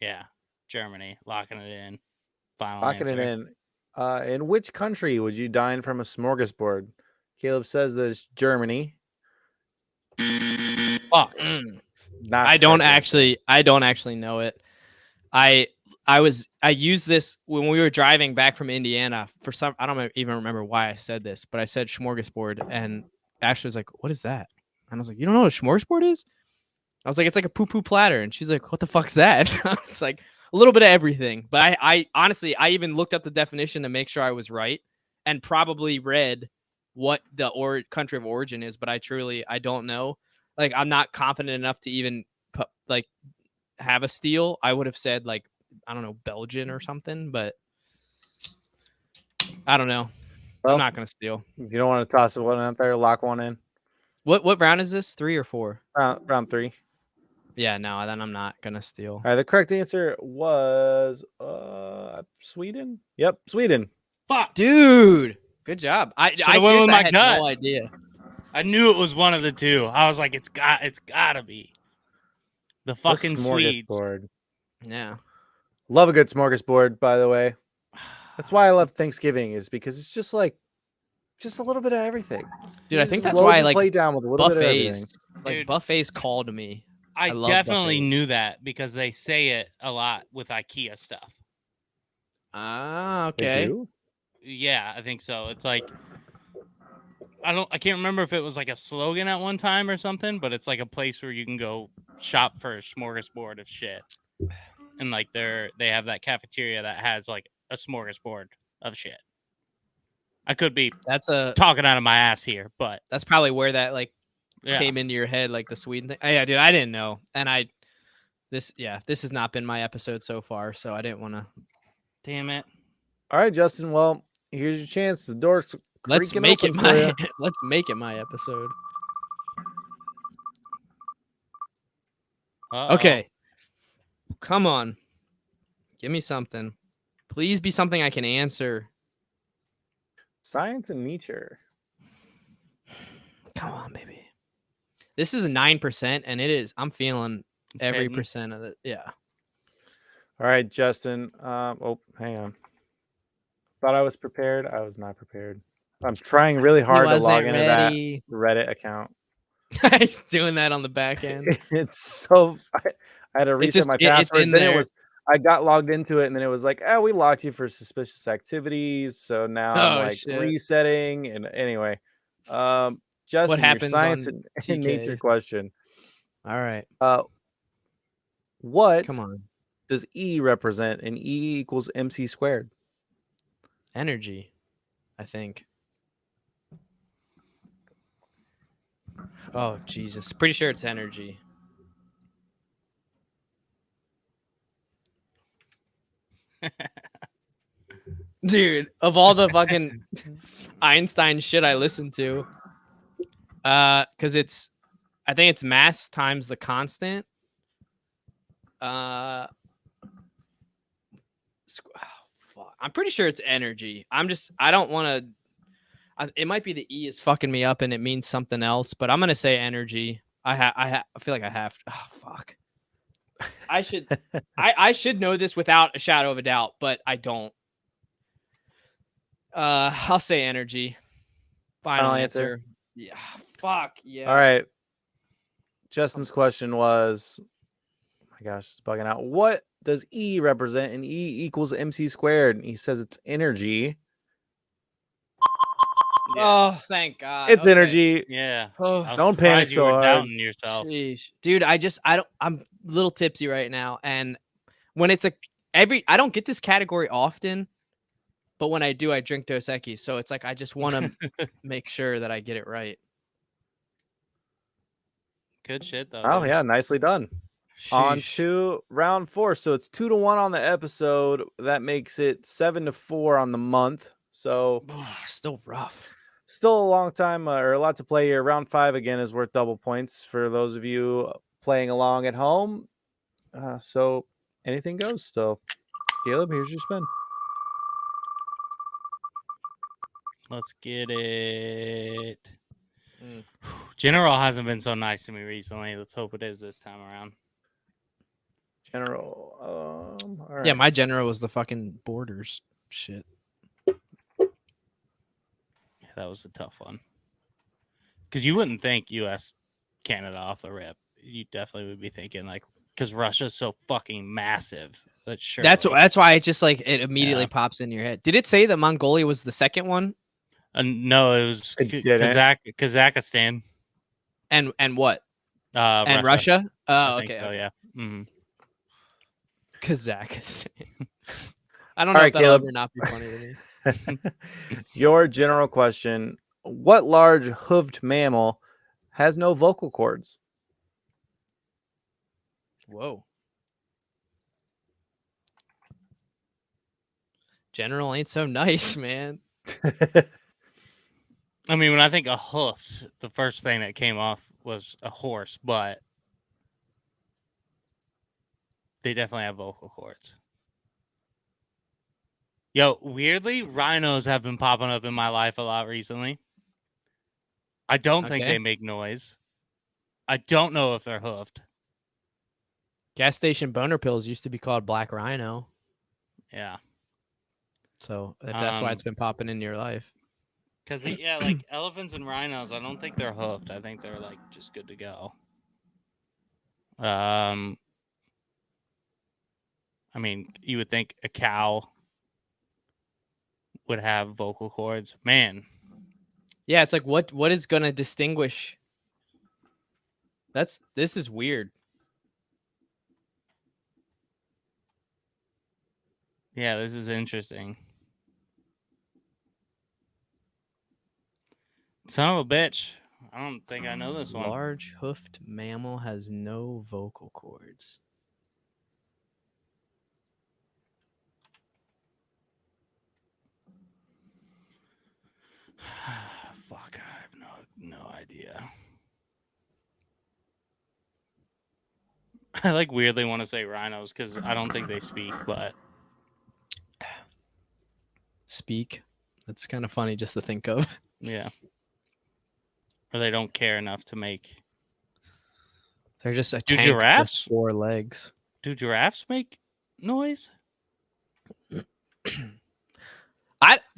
Yeah, Germany. Locking it in. Final Locking answer. it in. In which country would you dine from a smorgasbord? Caleb says that it's Germany. Fuck. Not I the don't correct answer. actually know it. I used this when we were driving back from Indiana for some. I don't even remember why I said this, but I said smorgasbord, and Ashley was like, "What is that?" And I was like, "You don't know what a smorgasbord is?" I was like, "It's like a poo-poo platter," and she's like, "What the fuck's that?" I was like, "A little bit of everything." But I honestly, I even looked up the definition to make sure I was right, and probably read what the country of origin is. But I don't know. Like, I'm not confident enough to even like have a steal. I would have said like, I don't know, Belgian or something, but I don't know. Well, I'm not gonna steal. If you don't want to toss one out there, lock one in. What round is this? 3 or 4? Round 3. Yeah, no, then I'm not gonna steal. All right, the correct answer was Sweden. Yep, Sweden. Fuck. Dude, good job. I Should've went with seriously my had gut. no idea. I knew it was one of the two. I was like, it's gotta be the fucking The Swedes. smorgasbord. Yeah. Love a good smorgasbord, by the way. That's why I love Thanksgiving, is because it's just like a little bit of everything. Dude, I think Just that's why I load your like plate down with a little bit of everything. buffets. Like Dude. buffets called me. I love definitely buffets. knew that because they say it a lot with IKEA stuff. Ah, They okay. do? Yeah, I think so. It's like I can't remember if it was like a slogan at one time or something, but it's like a place where you can go shop for a smorgasbord of shit. And like they have that cafeteria that has like a smorgasbord of shit. I could be talking out of my ass here, but that's probably where that like yeah. came into your head, like the Sweden thing. Yeah, dude, I didn't know. And this has not been my episode so far, so I didn't want to. Damn it. All right, Justin. Well, here's your chance. The door's Let's creaking make it open for my you. let's make it my episode. Uh-oh. Okay. Come on. Give me something. Please be something I can answer. Science and nature. Come on, baby. This is a 9%, and it is. I'm feeling every hitting. percent of it. Yeah. All right, Justin. Oh, hang on. Thought I was prepared. I was not prepared. I'm trying really hard to log into that Reddit account. He's doing that on the back end. It's so. I had to reset my password. in Then there. it was. I got logged into it, and then it was like, "Oh, we locked you for suspicious activities." So now I'm like resetting. And anyway, Justin, what happens your science on and nature question. All right. What Come on. does E represent? And E equals MC squared. Energy, I think. Oh, Jesus. Pretty sure it's energy. Dude, of all the fucking Einstein shit I listened to, because I think it's mass times the constant. Fuck. I'm pretty sure it's energy. I don't want to. It might be the E is fucking me up and it means something else, but I'm gonna say energy. I feel like I have to. Oh fuck. I should I should know this without a shadow of a doubt, but I don't. I'll say energy. Final answer. Yeah. Fuck yeah. All right. Justin's question was, oh my gosh, it's bugging out. What does E represent? And E equals MC squared. And he says it's energy. Oh, thank God. It's Okay. energy. Yeah. Oh, I was Don't panic surprised you so were hard. doubting yourself. sheesh. Dude, I'm a little tipsy right now. And when it's I don't get this category often, but when I do, I drink Dos Equis. So it's like, I just want to make sure that I get it right. Good shit though. Oh dude. yeah, nicely done. On Sheesh. to round 4. So it's 2-1 on the episode. That makes it 7-4 on the month. So Still rough. still a long time or a lot to play here. Round 5 again is worth double points for those of you playing along at home. So anything goes still. Caleb, here's your spin. Let's get it. Mm. General hasn't been so nice to me recently. Let's hope it is this time around. General. All right. Yeah, my general was the fucking borders shit. Yeah, that was a tough one. Because you wouldn't think U.S. Canada off the rip. You definitely would be thinking like, because Russia's so fucking massive. That's why it just like it immediately Yeah. pops in your head. Did it say that Mongolia was the second one? No, it was It didn't. Kazakhstan. And what? Russia. And Russia? Oh, I think okay. so, Okay. yeah. Mhm. Kazakhstan. I don't All know right, if that'll Caleb. ever not be funny to me. Your general question. What large hoofed mammal has no vocal cords? Whoa. General ain't so nice, man. I mean, when I think of hoofs, the first thing that came off was a horse, but they definitely have vocal cords. Yo, weirdly, rhinos have been popping up in my life a lot recently. I don't think Okay. they make noise. I don't know if they're hoofed. Gas station boner pills used to be called Black Rhino. Yeah. So if that's why it's been popping in your life. Because, yeah, like elephants and rhinos, I don't think they're hoofed. I think they're, like, just good to go. I mean, you would think a cow would have vocal cords. Man. Yeah, it's like what is gonna distinguish? This is weird. Yeah, this is interesting. Son of a bitch. I don't think I know this one. Large hoofed mammal has no vocal cords. Fuck, I have no idea. I like weirdly want to say rhinos because I don't think they speak, but Speak. That's kind of funny just to think of. yeah. Or they don't care enough to make. They're just a Do tank giraffes? with 4 legs. Do giraffes make noise?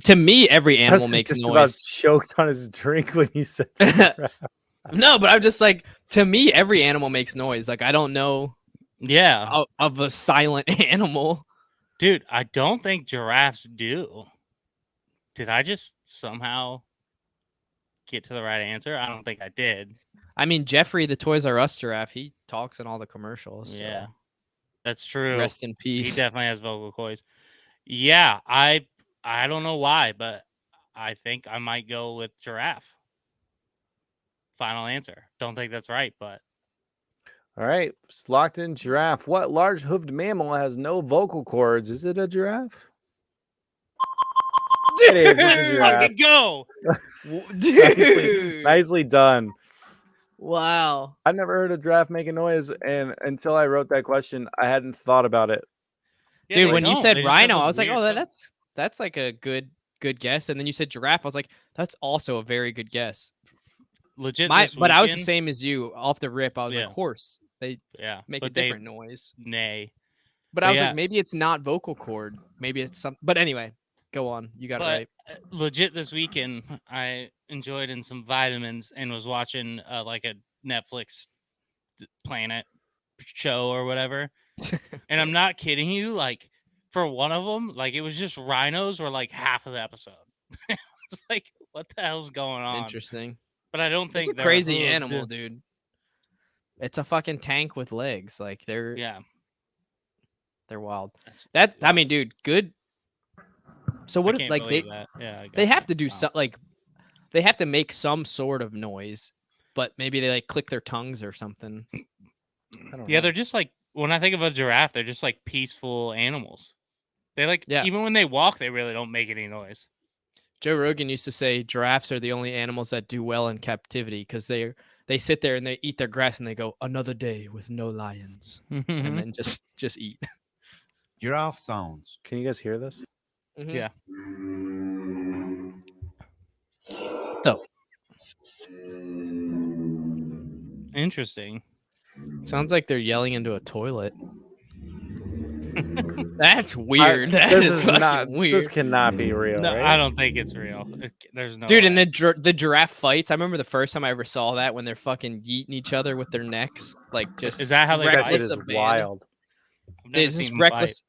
To me, every animal Justin makes just about noise. choked on his drink when you said No, but I'm just like, to me, every animal makes noise. Like, I don't know Yeah. of a silent animal. Dude, I don't think giraffes do. Did I just somehow get to the right answer? I don't think I did. I mean, Jeffrey, the Toys R Us giraffe, he talks in all the commercials. So Yeah. That's true. rest in He peace. definitely has vocal cords. Yeah, I don't know why, but I think I might go with giraffe. Final answer. Don't think that's right, but All right, it's locked in giraffe. What large hoofed mammal has no vocal cords? Is it a giraffe? It is. It's a giraffe. fucking go. Dude. Nicely done. Wow. I've never heard a giraffe make a noise, and until I wrote that question, I hadn't thought about it. Yeah, Dude, they when you don't. said They just have rhino, those I was like, weird oh, sounds. that's like a good guess. And then you said giraffe. I was like, that's also a very good guess. Legit. But I was the weekend- same as you. Off the rip, I was Yeah. like, horse. They Yeah, make but a different noise. Nay. But But I was yeah. like, maybe it's not vocal cord. Maybe it's some. But anyway, go on. You got it But right. legit, this weekend I enjoyed in some vitamins and was watching like a Netflix Planet show or whatever. And I'm not kidding you. Like for one of them, like it was just rhinos were like half of the episode. It's like, what the hell's going on? Interesting. But I don't It's think a they're crazy hooved. animal, dude. It's a fucking tank with legs. Like they're wild. I mean, dude, good. So I what? can't Like believe that. Yeah, I they got have that. to do Wow. like they have to make some sort of noise, but maybe they like click their tongues or something. I don't Yeah, know. they're just like when I think of a giraffe, they're just like peaceful animals. They like even when they walk, they really don't make any noise. Joe Rogan used to say giraffes are the only animals that do well in captivity because they sit there and they eat their grass and they go another day with no lions and then just eat. Giraffe sounds. Can you guys hear this? Yeah. So Interesting. sounds like they're yelling into a toilet. That's weird. That This is is fucking not. weird. This cannot be real. No, right? I don't think it's real. There's no Dude, way. and the giraffe fights. I remember the first time I ever saw that when they're fucking yeeting each other with their necks, like just Is that how they That shit fight? is abandon. wild. I've never It's seen just them reckless.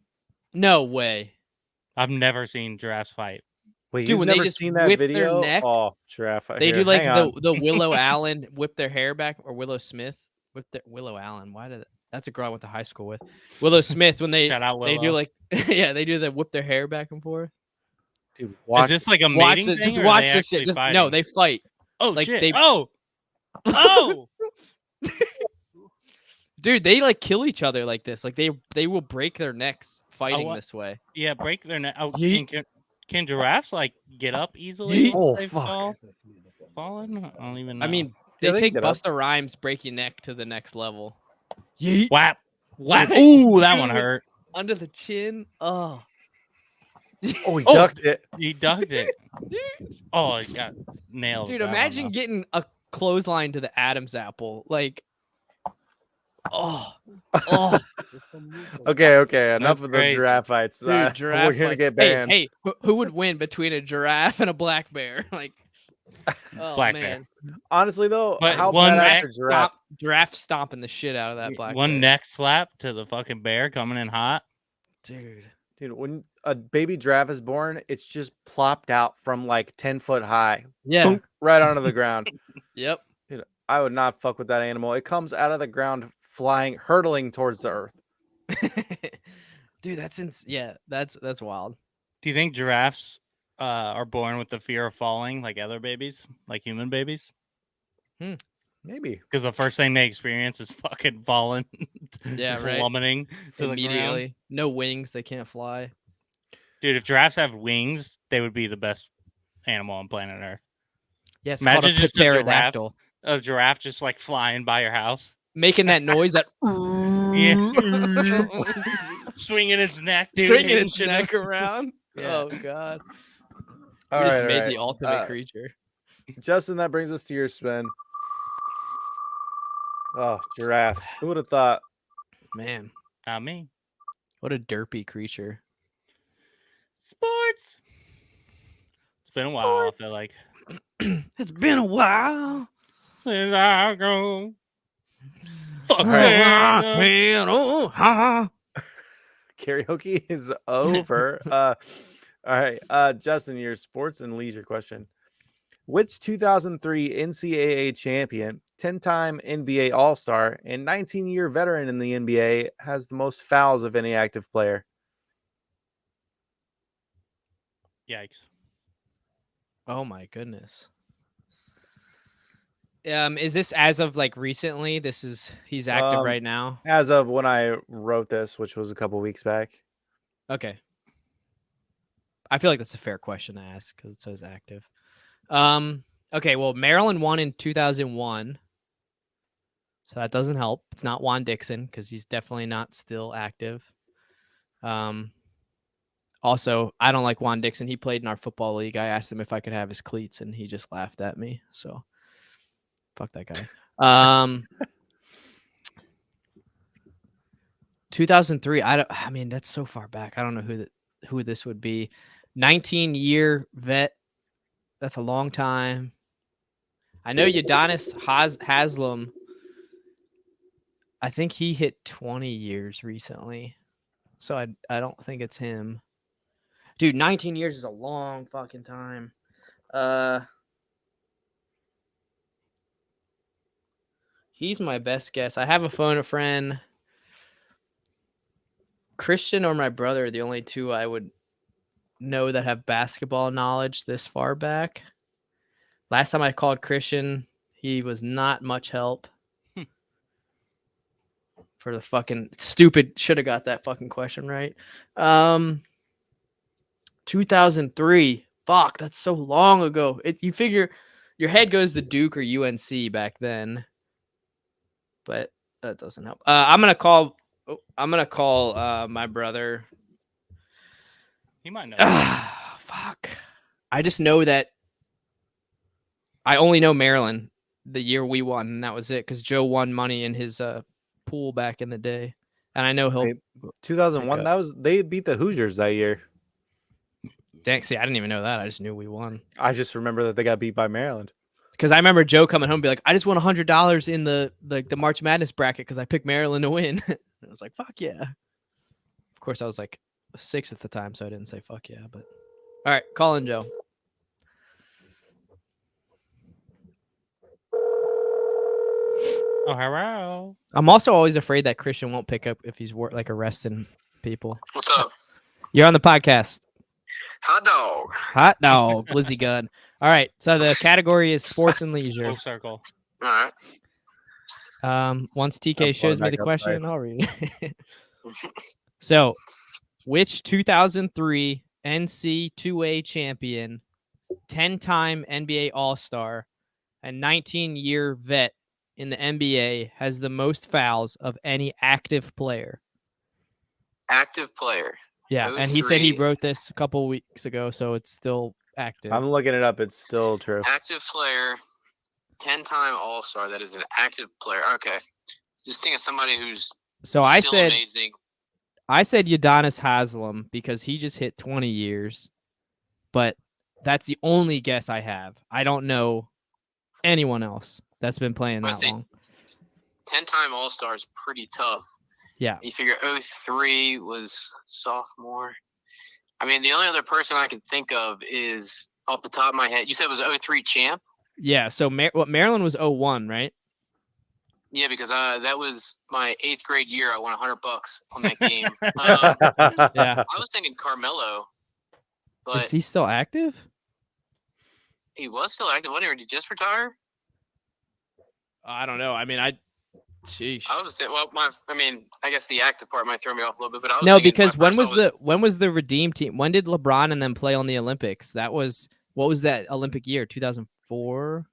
No way, fight. I've never seen giraffes fight. Wait, dude. you've When they never just seen that whip their video? neck, Oh, giraffe. they Here, do like hang on. the Willow Allen whip their hair back, or Willow Smith whip their Willow Allen. Why did that's a girl I went to high school with. Willow Smith when they Shout out they do Willow. like they do the whip their hair back and forth. Dude, Is watch. this like a Watch mating it. thing, Just or are watch they this shit. actually Just fighting? no, they fight. Oh like, shit! they- Oh, Dude, they like kill each other like this. Like they will break their necks fighting what? this way. yeah, break their neck. Oh, Yeet. can giraffes like get up easily? Yeet. once Oh, they fuck. Fallen? I don't even know. I mean, Yeah, they they take get up. Busta Rhymes break your neck to the next level. Yeet. whap, whap. Dude. Ooh, that one hurt. Under the chin. Oh. Oh, he Oh. ducked it. He ducked it. Oh, he got nailed. Dude, that one, imagine though. getting a clothesline to the Adam's apple. Like, oh. Okay. Enough of the crazy. giraffe fights. Dude, giraffe We're gonna fight. get banned. Hey, who would win between a giraffe and a black bear? Like, oh, Black bear. man. Honestly, though, But how one badass neck are giraffes? Giraffe stomping the shit out of that black one bear. neck slap to the fucking bear coming in hot. Dude. Dude, when a baby giraffe is born, it's just plopped out from like 10 foot high, Yeah. boom, right onto the ground. Yep. Dude, I would not fuck with that animal. It comes out of the ground, flying, hurtling towards the earth. Dude, that's wild. Do you think giraffes are born with the fear of falling like other babies, like human babies? Maybe. Because the first thing they experience is fucking falling, Yeah, right. plummeting to the ground. Immediately. No wings, they can't fly. Dude, if giraffes have wings, they would be the best animal on planet Earth. Yeah, it's Imagine called a just a giraffe. pterodactyl. A giraffe just like flying by your house, Making that noise that swinging its neck, dude, swinging hitting its shit neck around. Yeah. Oh god. All We just right, made all the right. ultimate creature. Justin, that brings us to your spin. Oh, giraffes. Who would have thought? Man, Not me. what a derpy creature. Sports. It's been a while. I feel like. It's been a while. Since I go. Fuck right. man. Karaoke is over. All right. Justin, your sports and leisure question. Which 2003 NCAA champion, 10-time NBA All-Star, and 19-year veteran in the NBA has the most fouls of any active player? Yikes. Oh my goodness. Is this as of like recently? He's active right now. As of when I wrote this, which was a couple weeks back. Okay. I feel like that's a fair question to ask because it says active. Okay, well, Maryland won in 2001. So that doesn't help. It's not Juan Dixon because he's definitely not still active. Also, I don't like Juan Dixon. He played in our football league. I asked him if I could have his cleats and he just laughed at me. So fuck that guy. 2003. I mean, that's so far back. I don't know who this would be. 19-year vet. That's a long time. I know Udonis Haslam I think he hit 20 years recently. So I don't think it's him. Dude, 19 years is a long fucking time. He's my best guess. I have a phone a friend. Christian or my brother are the only two I would know that have basketball knowledge this far back. Last time I called Christian, he was not much help. For the fucking stupid, should have got that fucking question right. 2003. Fuck, that's so long ago. You figure your head goes to Duke or UNC back then, but that doesn't help. I'm gonna call my brother. He might know. Fuck. I just know that I only know Maryland the year we won, and that was it because Joe won money in his pool back in the day, and I know he'll. 2001. That was they beat the Hoosiers that year. Dang, see, I didn't even know that. I just knew we won. I just remember that they got beat by Maryland. Because I remember Joe coming home and be like, I just won $100 in the March Madness bracket because I picked Maryland to win. And I was like, fuck yeah. Of course, I was like 6 at the time, so I didn't say fuck yeah. But all right, call in Joe. Oh, hello. I'm also always afraid that Christian won't pick up if he's arresting people. What's up? You're on the podcast. Hot dog. Hot dog, Blizzy gun. All right, so the category is sports and leisure. Full circle. All right. Once TK I'm shows me pulling the back up, question, I'll read it. So, which 2003 NC2A champion, 10-time NBA All-Star, and 19-year vet in the NBA has the most fouls of any active player? Active player. Yeah, and he said he wrote this a couple weeks ago, so it's still active. I'm looking it up. It's still true. Active player, 10-time All-Star. That is an active player. Okay. Just think of somebody who's So I still said amazing. Udonis Haslem because he just hit 20 years, but that's the only guess I have. I don't know anyone else that's been playing that long. 10-time All-Star is pretty tough. Yeah. You figure 03 was sophomore. I mean, the only other person I can think of is off the top of my head. You said it was 03 champ? Yeah. So Maryland was 01, right? Yeah, because that was my 8th grade year. I won $100 on that game. Yeah. I was thinking Carmelo, but Is he still active? he was still active. Wasn't he? Or did he just retire? I don't know. I mean, sheesh. I was I guess the active part might throw me off a little bit, but I was No, thinking because my when first was the Redeem team? When did LeBron and them play on the Olympics? What was that Olympic year? 2004.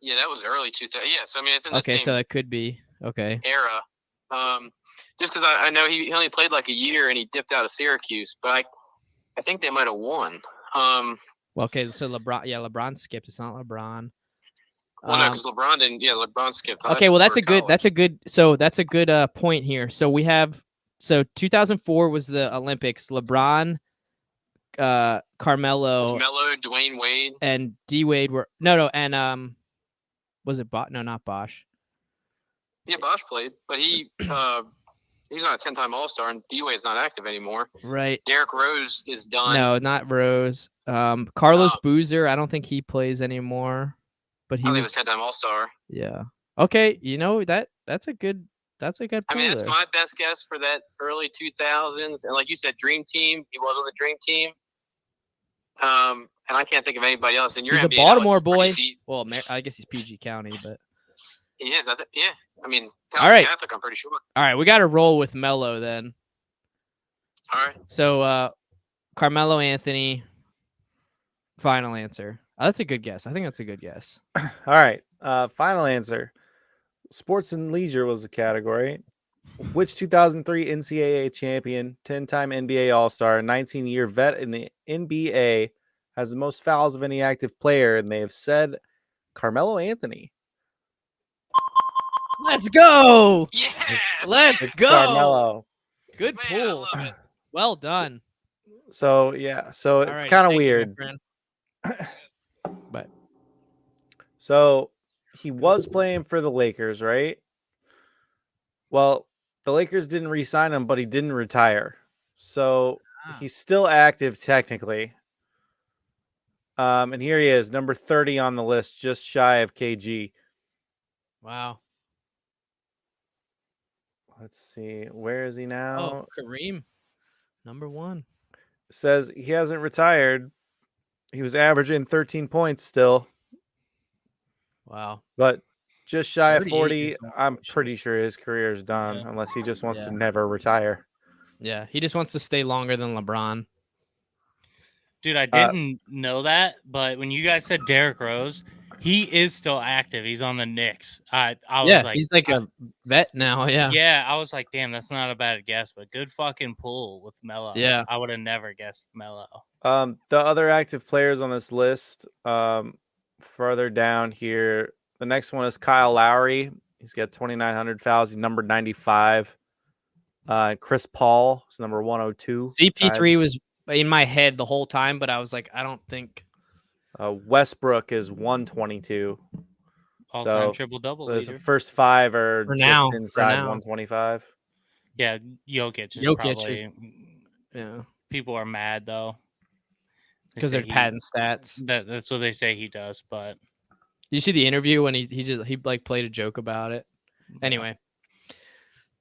Yeah, that was early 2000. Yeah, so I mean it's in the Okay, same so that could be okay. era. Just because I know he only played like a year and he dipped out of Syracuse, but I think they might have won. Well, okay, so LeBron skipped. It's not LeBron. Well, no, because LeBron didn't. Yeah, LeBron skipped. Okay, well that's a good point here. So we have 2004 was the Olympics. LeBron, Carmelo, Melo, Dwayne Wade, and D Wade were and was it Bosh? No, not Bosh. Yeah, Bosh played, but he's not a 10-time All-Star, and D Wade's not active anymore. Right. Derrick Rose is done. No, not Rose. Carlos Boozer, I don't think he plays anymore. But he was 10-time All-Star. Yeah. Okay, that's a good point. I mean, that's my best guess for that early 2000s. And like you said, Dream Team. He was on the Dream Team. And I can't think of anybody else. And he's a Baltimore boy. Well, I guess he's PG County, but he is. Yeah. I mean, all right. Catholic, I'm pretty sure. All right, we got to roll with Melo then. All right. So, Carmelo Anthony. Final answer. That's a good guess. I think that's a good guess. All right. Final answer. Sports and leisure was the category. Which 2003 NCAA champion, 10-time NBA All-Star, 19-year vet in the NBA has the most fouls of any active player? And they have said Carmelo Anthony. Let's go. Yes. Let's go. Carmelo. Good pull. Well done. So, yeah. So it's kind of weird. But so he was playing for the Lakers, right? Well, the Lakers didn't re-sign him, but he didn't retire. So Ah. he's still active technically. And here he is, number 30 on the list, just shy of KG. Wow. Let's see. Where is he now? Oh, Kareem, number 1. Says he hasn't retired. He was averaging 13 points still, Wow. but just shy of 38 40. years old, I'm holy shit. pretty sure his career is done Yeah. unless he just wants to Yeah. never retire. Yeah, he just wants to stay longer than LeBron. Dude, I didn't know that, but when you guys said Derrick Rose, he is still active. He's on the Knicks. I was like, he's like a vet now. Yeah. yeah, I was like, damn, that's not a bad guess, but good fucking pull with Melo. Yeah. I would have never guessed Melo. The other active players on this list, further down here, the next one is Kyle Lowry. He's got 2,900 fouls. He's number 95. Chris Paul is number 102. CP3 was in my head the whole time, but I was like, I don't think. Westbrook is 122. All-time So, triple-double The leader. first 5 are For just now, inside now. 125. Yeah, Jokic is Jokic probably. is- Yeah, People are mad though because say they're patent stats. That's what they say he does, but You see the interview when he like played a joke about it. Anyway,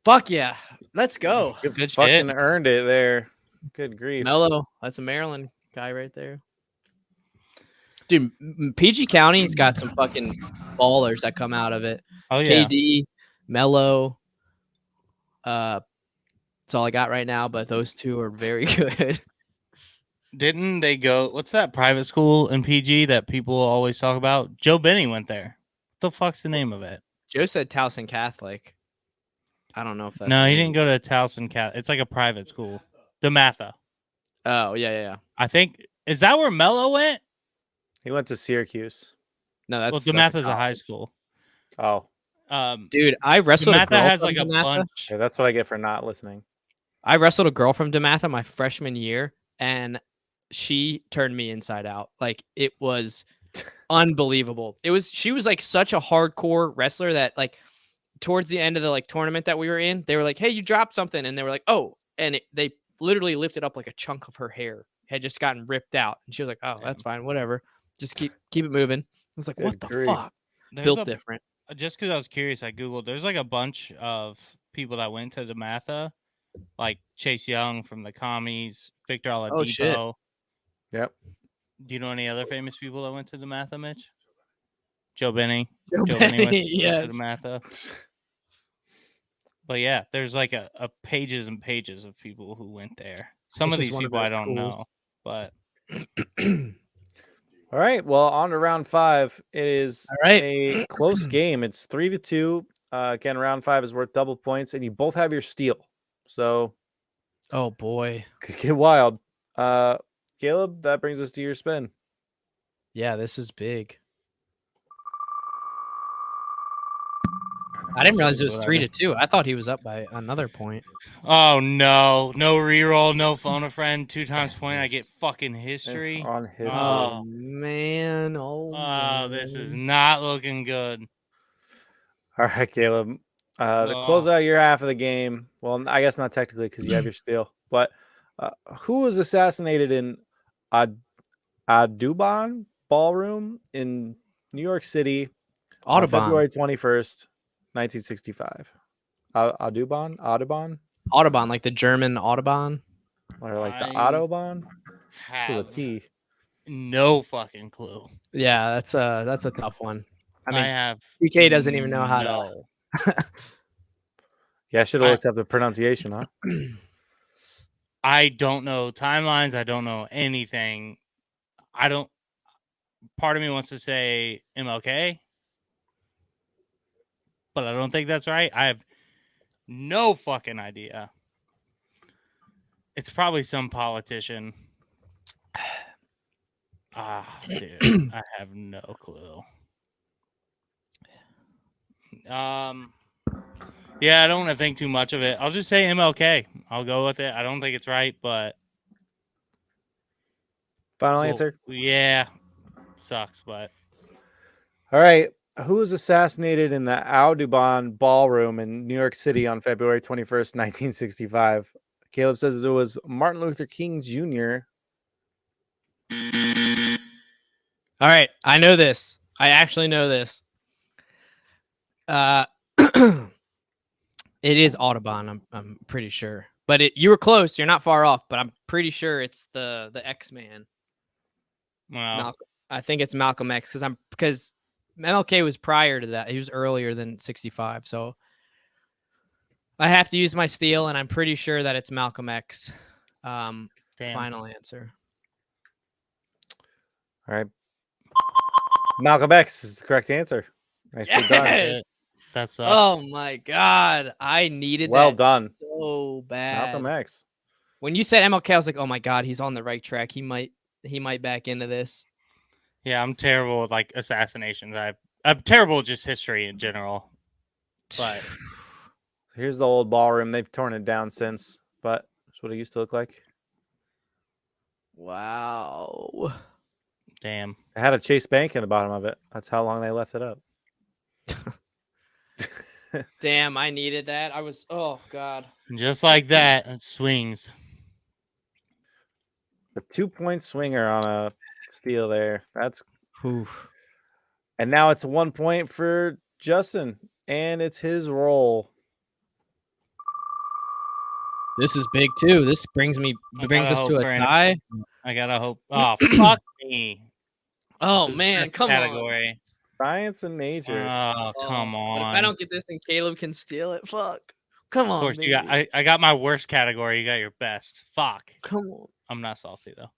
fuck yeah, let's go. Good fucking shit. earned it there. Good grief. Melo, that's a Maryland guy right there. Dude, PG County's got some fucking ballers that come out of it. Oh yeah, KD, Melo. That's all I got right now, but those two are very good. didn't they go? What's that private school in PG that people always talk about? Joe Benny went there. What the fuck's the name of it? Joe said Towson Catholic. I don't know if that's No, the he name. didn't go to Towson Cat. It's like a private school. DeMatha. Oh, yeah. I think is that where Melo went? He went to Syracuse. No, Well, that's DeMatha's a high college. school. Oh, Dude, I wrestled a DeMatha girl has from like a DeMatha. bunch. yeah, that's what I get for not listening. I wrestled a girl from DeMatha my freshman year, and she turned me inside out. Like, it was unbelievable. She was like such a hardcore wrestler that like towards the end of the like tournament that we were in, they were like, "Hey, you dropped something," and they were like, "Oh," and they literally lifted up like a chunk of her hair had just gotten ripped out, and she was like, "Oh, that's fine, whatever, just keep it moving." I was like, "What Good the grief. fuck?" There's Built a- different. Just because I was curious, I googled. There's like a bunch of people that went to DeMatha, like Chase Young from the Commies, Victor Oladipo. Oh, shit. Yep. Do you know any other famous people that went to DeMatha, Mitch? Joe Benny. Joe Benny went Benny, yes. to DeMatha. But yeah, there's like a pages and pages of people who went there. Some It's of just these one of people I those don't schools. know, but All right. Well, on to round 5. It is All right. a close game. It's 3-2. Again, round 5 is worth double points, and you both have your steal. So Oh boy. could get wild. Caleb, that brings us to your spin. Yeah, this is big. I didn't realize it was 3-2. I thought he was up by another point. oh no reroll, no phone a friend, 2 times point. I get fucking history. On history. Oh man. Oh, this is not looking good. All right, Caleb. To close out your half of the game, well, I guess not technically because you have your steal, but who was assassinated in Audubon Ballroom in New York City on Audubon. February 21st, 1965? Audubon? Audubon, like the German Audubon. Or like the I Autobahn? To the have T. no fucking clue. Yeah, that's a tough one. I mean, have TK doesn't even know how to. no. Yeah, I should have looked up the pronunciation, huh? I don't know timelines. I don't know anything. Part of me wants to say MLK, but I don't think that's right. I have no fucking idea. It's probably some politician. Dude, I have no clue. Yeah, I don't want to think too much of it. I'll just say MLK. I'll go with it. I don't think it's right, but Final answer. yeah, sucks, but All right. Who was assassinated in the Audubon Ballroom in New York City on February 21st, 1965? Caleb says it was Martin Luther King Jr. All right, I know this. I actually know this. It is Audubon. I'm pretty sure, but you were close. You're not far off, but I'm pretty sure it's the X-Man. Wow. I think it's Malcolm X because MLK was prior to that. He was earlier than 65, so I have to use my steal, and I'm pretty sure that it's Malcolm X. Final answer. All right. Malcolm X is the correct answer. Nicely done. Yes! That sucks. Oh my god, I needed Well that done. so bad. Malcolm X. When you said MLK, I was like, oh my god, he's on the right track. He might back into this. Yeah, I'm terrible with like assassinations. I'm terrible with just history in general. But Here's the old ballroom. They've torn it down since, but that's what it used to look like. Wow. damn. It had a Chase Bank in the bottom of it. That's how long they left it up. Damn, I needed that. Oh god. Just like that, it swings. A 2-point swinger on a steal there. That's Oof. And now it's 1 point for Justin, and it's his roll. This is big too. This brings us to a tie. I gotta hope. Oh, fuck me. Oh This is man, best come on. category. Science and nature. Oh, come on. But if I don't get this, then Caleb can steal it. Fuck. Come on. Of course, baby. you got. I got my worst category. You got your best. Fuck. Come on. I'm not salty though.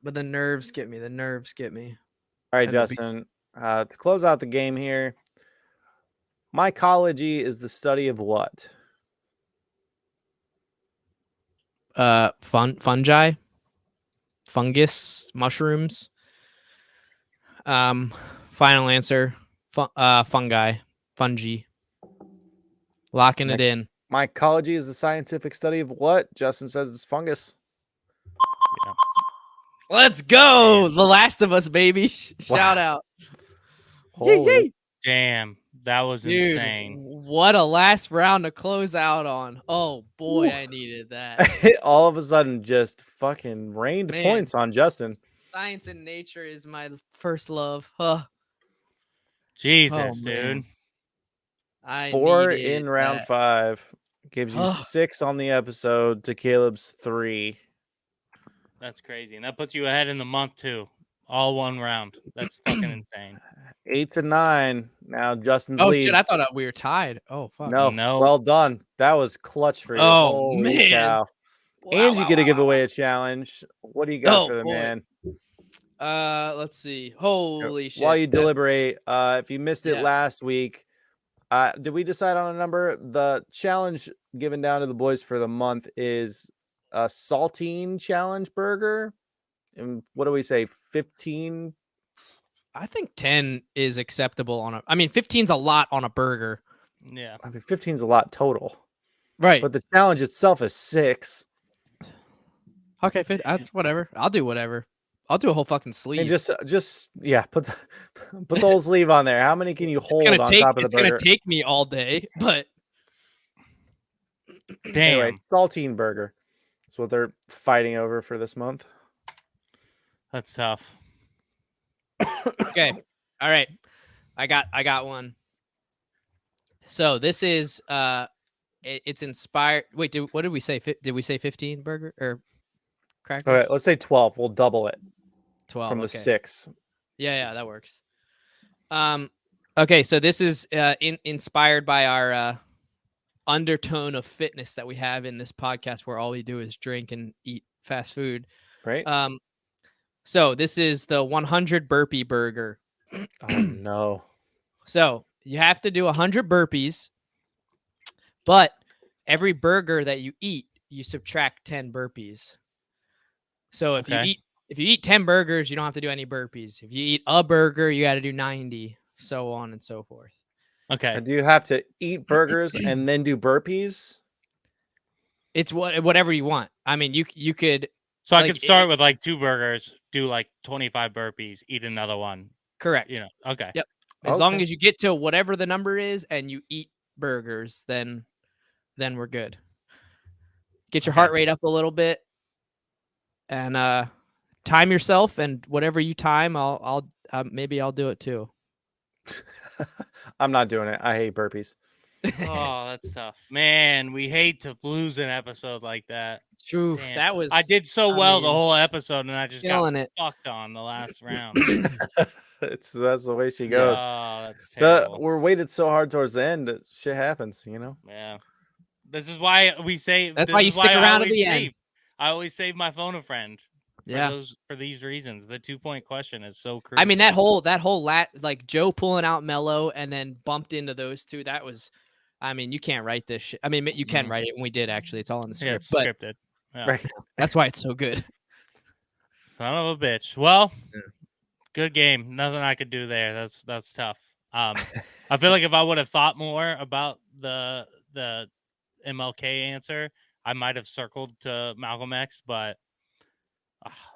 But the nerves get me. All right, Had to be- Justin. To close out the game here, mycology is the study of what? Fungi, fungus, mushrooms. Final answer. Fungi. Locking it in. Mycology is the scientific study of what? Justin says it's fungus. Let's go. The Last of Us, baby. Shout out. Holy Damn, that was Dude, insane. what a last round to close out on. Oh boy, I needed that. all of a sudden just fucking rained Man. points on Justin. Science and nature is my first love. Huh. Jesus, man. dude. I 4 needed in round that. 5 gives you 6 on the episode to Caleb's 3. That's crazy. And that puts you ahead in the month too. All one round. That's fucking insane. 8 to 9. Now Justin's Oh lead. shit! I thought we were tied. Oh fuck. No, No. well done. That was clutch for you. Oh, Holy man. cow. And you get to give away a challenge. What do you got Oh, for the boy. man? Let's see. Holy shit! While you deliberate, if you missed it Yeah. last week, did we decide on a number? The challenge given down to the boys for the month is a saltine challenge burger. And what do we say? 15? I think 10 is acceptable on a. I mean, 15's a lot on a burger. Yeah. I mean, 15 is a lot total. Right. But the challenge itself is 6. Okay, that's whatever. I'll do whatever. I'll do a whole fucking sleeve. And just yeah, put the whole sleeve on there. How many can you hold on top of the it's burger? gonna take me all day, but Damn. Anyway, saltine burger. That's what they're fighting over for this month. That's tough. okay. All right. I got one. So this is it's inspired. Wait, what did we say? Did we say 15 burger or crackers? All right, let's say 12. We'll double it 12 from the okay. 6. Yeah, that works. Okay, so this is inspired by our undertone of fitness that we have in this podcast, where all we do is drink and eat fast food. Right? So this is the 100 burpee burger. Oh no. So you have to do 100 burpees, but every burger that you eat, you subtract 10 burpees. So if you eat 10 burgers, you don't have to do any burpees. If you eat a burger, you got to do 90, so on and so forth. Okay. Do you have to eat burgers and then do burpees? It's whatever you want. I mean, you could. So I like, could start with like 2 burgers, do like 25 burpees, eat another one. Correct. You know. Okay. Yep. As long Okay. as you get to whatever the number is and you eat burgers, then we're good. Get your Okay. heart rate up a little bit and time yourself, and whatever you time, I'll maybe I'll do it too. I'm not doing it. I hate burpees. Oh, that's tough, man. We hate to lose an episode like that. Truth. Damn. That was I did so I well the mean, whole episode, and I just got killing it. fucked on the last round. That's the way she Yeah. goes. Oh, that's terrible. We're weighted so hard towards the end that shit happens, Yeah. This is why we save. That's this why you is stick I around to always the end. save. I always save my phone a friend. Yeah. For these reasons. The 2-point question is so crucial. I mean, that whole like Joe pulling out Mello and then bumped into those two. That was, I mean, you can't write this shit. I mean, you can write it, and we did actually. It's all in the yeah, script, it's but scripted. Yeah. right? that's why it's so good. Son of a bitch. Well, good game. Nothing I could do there. That's tough. I feel like if I would have thought more about the MLK answer, I might have circled to Malcolm X, but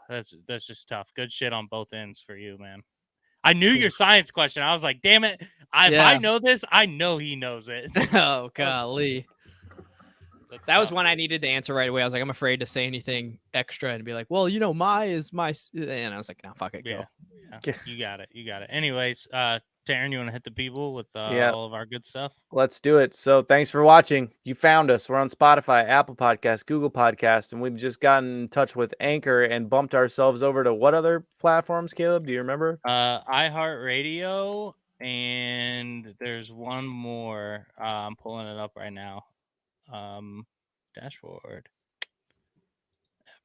that's just tough. Good shit on both ends for you, man. I knew your science question. I was like, damn it. If I know this, I know he knows it. Oh, golly. That's That was tough. one I needed to answer right away. I was like, I'm afraid to say anything extra and be like, well, my is my. And I was like, no, fuck it. Go. Yeah. You got it. Anyways, Taryn, you want to hit the people with Yeah. all of our good stuff? Let's do it. So thanks for watching. You found us. We're on Spotify, Apple Podcast, Google Podcast, and we've just gotten in touch with Anchor and bumped ourselves over to what other platforms, Caleb? Do you remember? iHeartRadio, and there's one more. I'm pulling it up right now. Dashboard.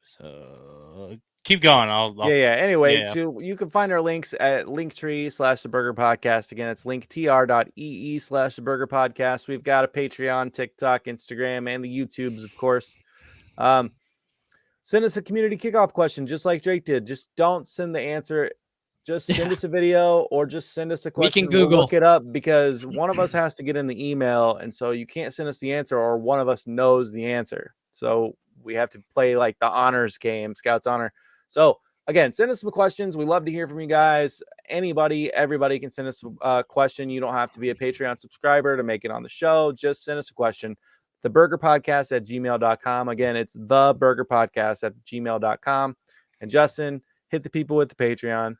Episode. Keep going. I'll Yeah. Anyway, yeah. so you can find our links at Linktree/The Burger Podcast. Again, it's linktr.ee/The Burger Podcast. We've got a Patreon, TikTok, Instagram, and the YouTubes, of course. Send us a community kickoff question, just like Drake did. Just don't send the answer. Just send us a video or just send us a question. We can Google. We'll look it up because one of us has to get in the email. And so you can't send us the answer or one of us knows the answer. So we have to play like the honors game, Scouts Honor. So again, send us some questions. We love to hear from you guys. Everybody can send us a question. You don't have to be a Patreon subscriber to make it on the show. Just send us a question. theburgerpodcast@gmail.com. Again, it's theburgerpodcast@gmail.com. And Justin, hit the people with the Patreon.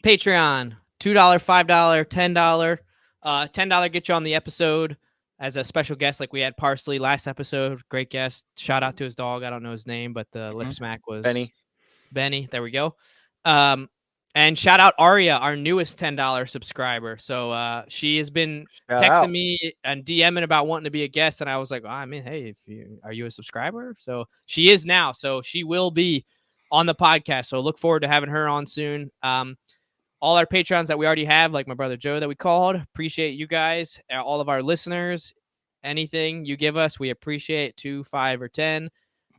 Patreon, $2, $5, $10. $10 get you on the episode as a special guest, like we had Parsley last episode. Great guest. Shout out to his dog. I don't know his name, but the lip smack was Benny. There we go. And shout out Aria, our newest $10 subscriber. So she has been texting me and DMing about wanting to be a guest, and I was like, I mean, hey, are you a subscriber? So she is now. So she will be on the podcast. So look forward to having her on soon. All our Patreons that we already have, like my brother Joe that we called, appreciate you guys, all of our listeners. Anything you give us, we appreciate 2, 5, or 10.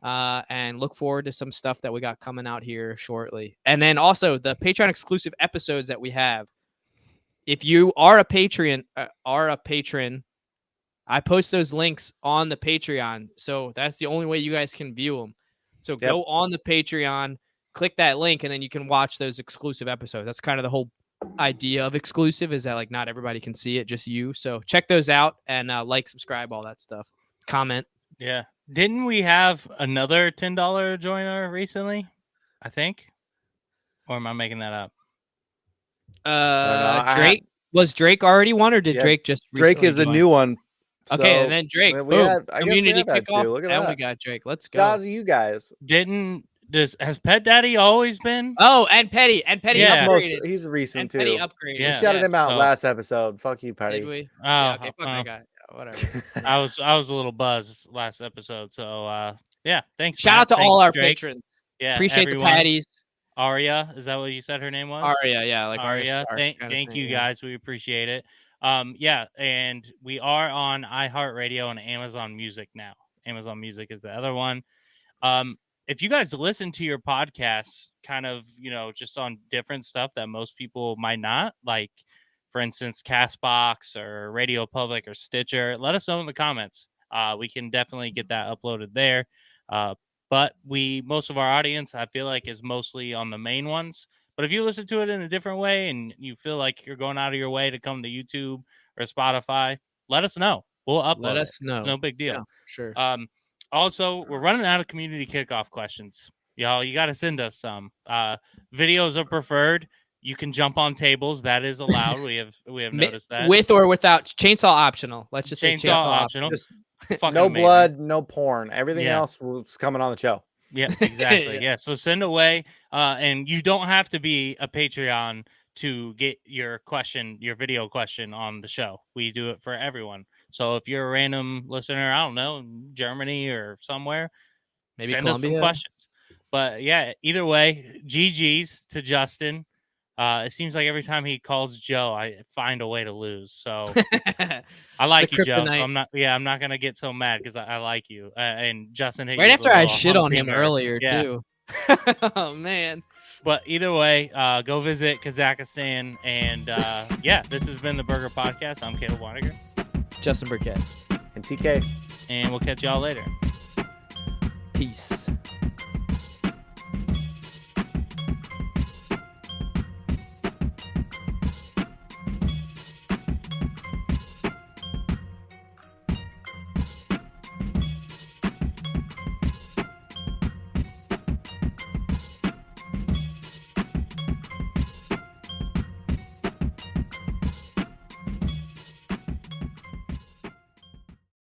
And look forward to some stuff that we got coming out here shortly. And then also the Patreon exclusive episodes that we have. If you are a patron, I post those links on the Patreon. So that's the only way you guys can view them. So go on the Patreon, click that link, and then you can watch those exclusive episodes. That's kind of the whole idea of exclusive, is that like not everybody can see it, just you. So check those out and like, subscribe, all that stuff. Comment. Yeah. Didn't we have another $10 joiner recently? I think. Or am I making that up? Drake. Was Drake already one, or did Drake just Drake is a new one. Okay, and then Drake. Boom. Community kickoff. Look at and that. We got Drake. Let's go. Guys, you guys. Has Pet Daddy always been? Oh, and Petty. Yeah. Upgraded. He's recent And too. Petty upgraded. We shouted him out last episode. Fuck you, Petty. Did we? Oh, Yeah, okay, fuck that guy. Yeah, whatever. I was a little buzzed last episode, so yeah. Thanks. Shout Matt. out to Thanks, all our Drake. patrons. Yeah, Appreciate everyone. the patties. Aria, is that what you said her name was? Aria, yeah, like Aria. Aria. Thank you guys. We appreciate it. Yeah, and we are on iHeartRadio and Amazon Music now. Amazon Music is the other one. If you guys listen to your podcasts kind of, just on different stuff that most people might not, like, for instance, Castbox or Radio Public or Stitcher, let us know in the comments. We can definitely get that uploaded there. But most of our audience, I feel like, is mostly on the main ones. But if you listen to it in a different way and you feel like you're going out of your way to come to YouTube or Spotify, let us know. We'll upload Let it. us know. It's no big deal. Yeah, sure. Also, we're running out of community kickoff questions. Y'all, you got to send us some. Videos are preferred. You can jump on tables. That is allowed. We have noticed that. With or without chainsaw optional. Let's just say Chainsaw optional. Just Fucking no amazing. blood, no porn. Everything Yeah. else was coming on the show. Yeah, exactly. Yeah. So send away. And you don't have to be a Patreon to get your video question on the show. We do it for everyone. So if you're a random listener, I don't know, in Germany or somewhere, Maybe send Colombia. us some questions. But yeah, either way, GG's to Justin. It seems like every time he calls Joe, I find a way to lose. So I like you, Joe. So I'm not gonna get so mad because I like you. And Justin hit Right you after with a I little shit on humpy him bird. earlier Yeah. too. Oh man. But either way, go visit Kazakhstan. And yeah, this has been the Burger Podcast. I'm Caleb Waniger. Justin Burkett. And TK. And we'll catch y'all later. Peace.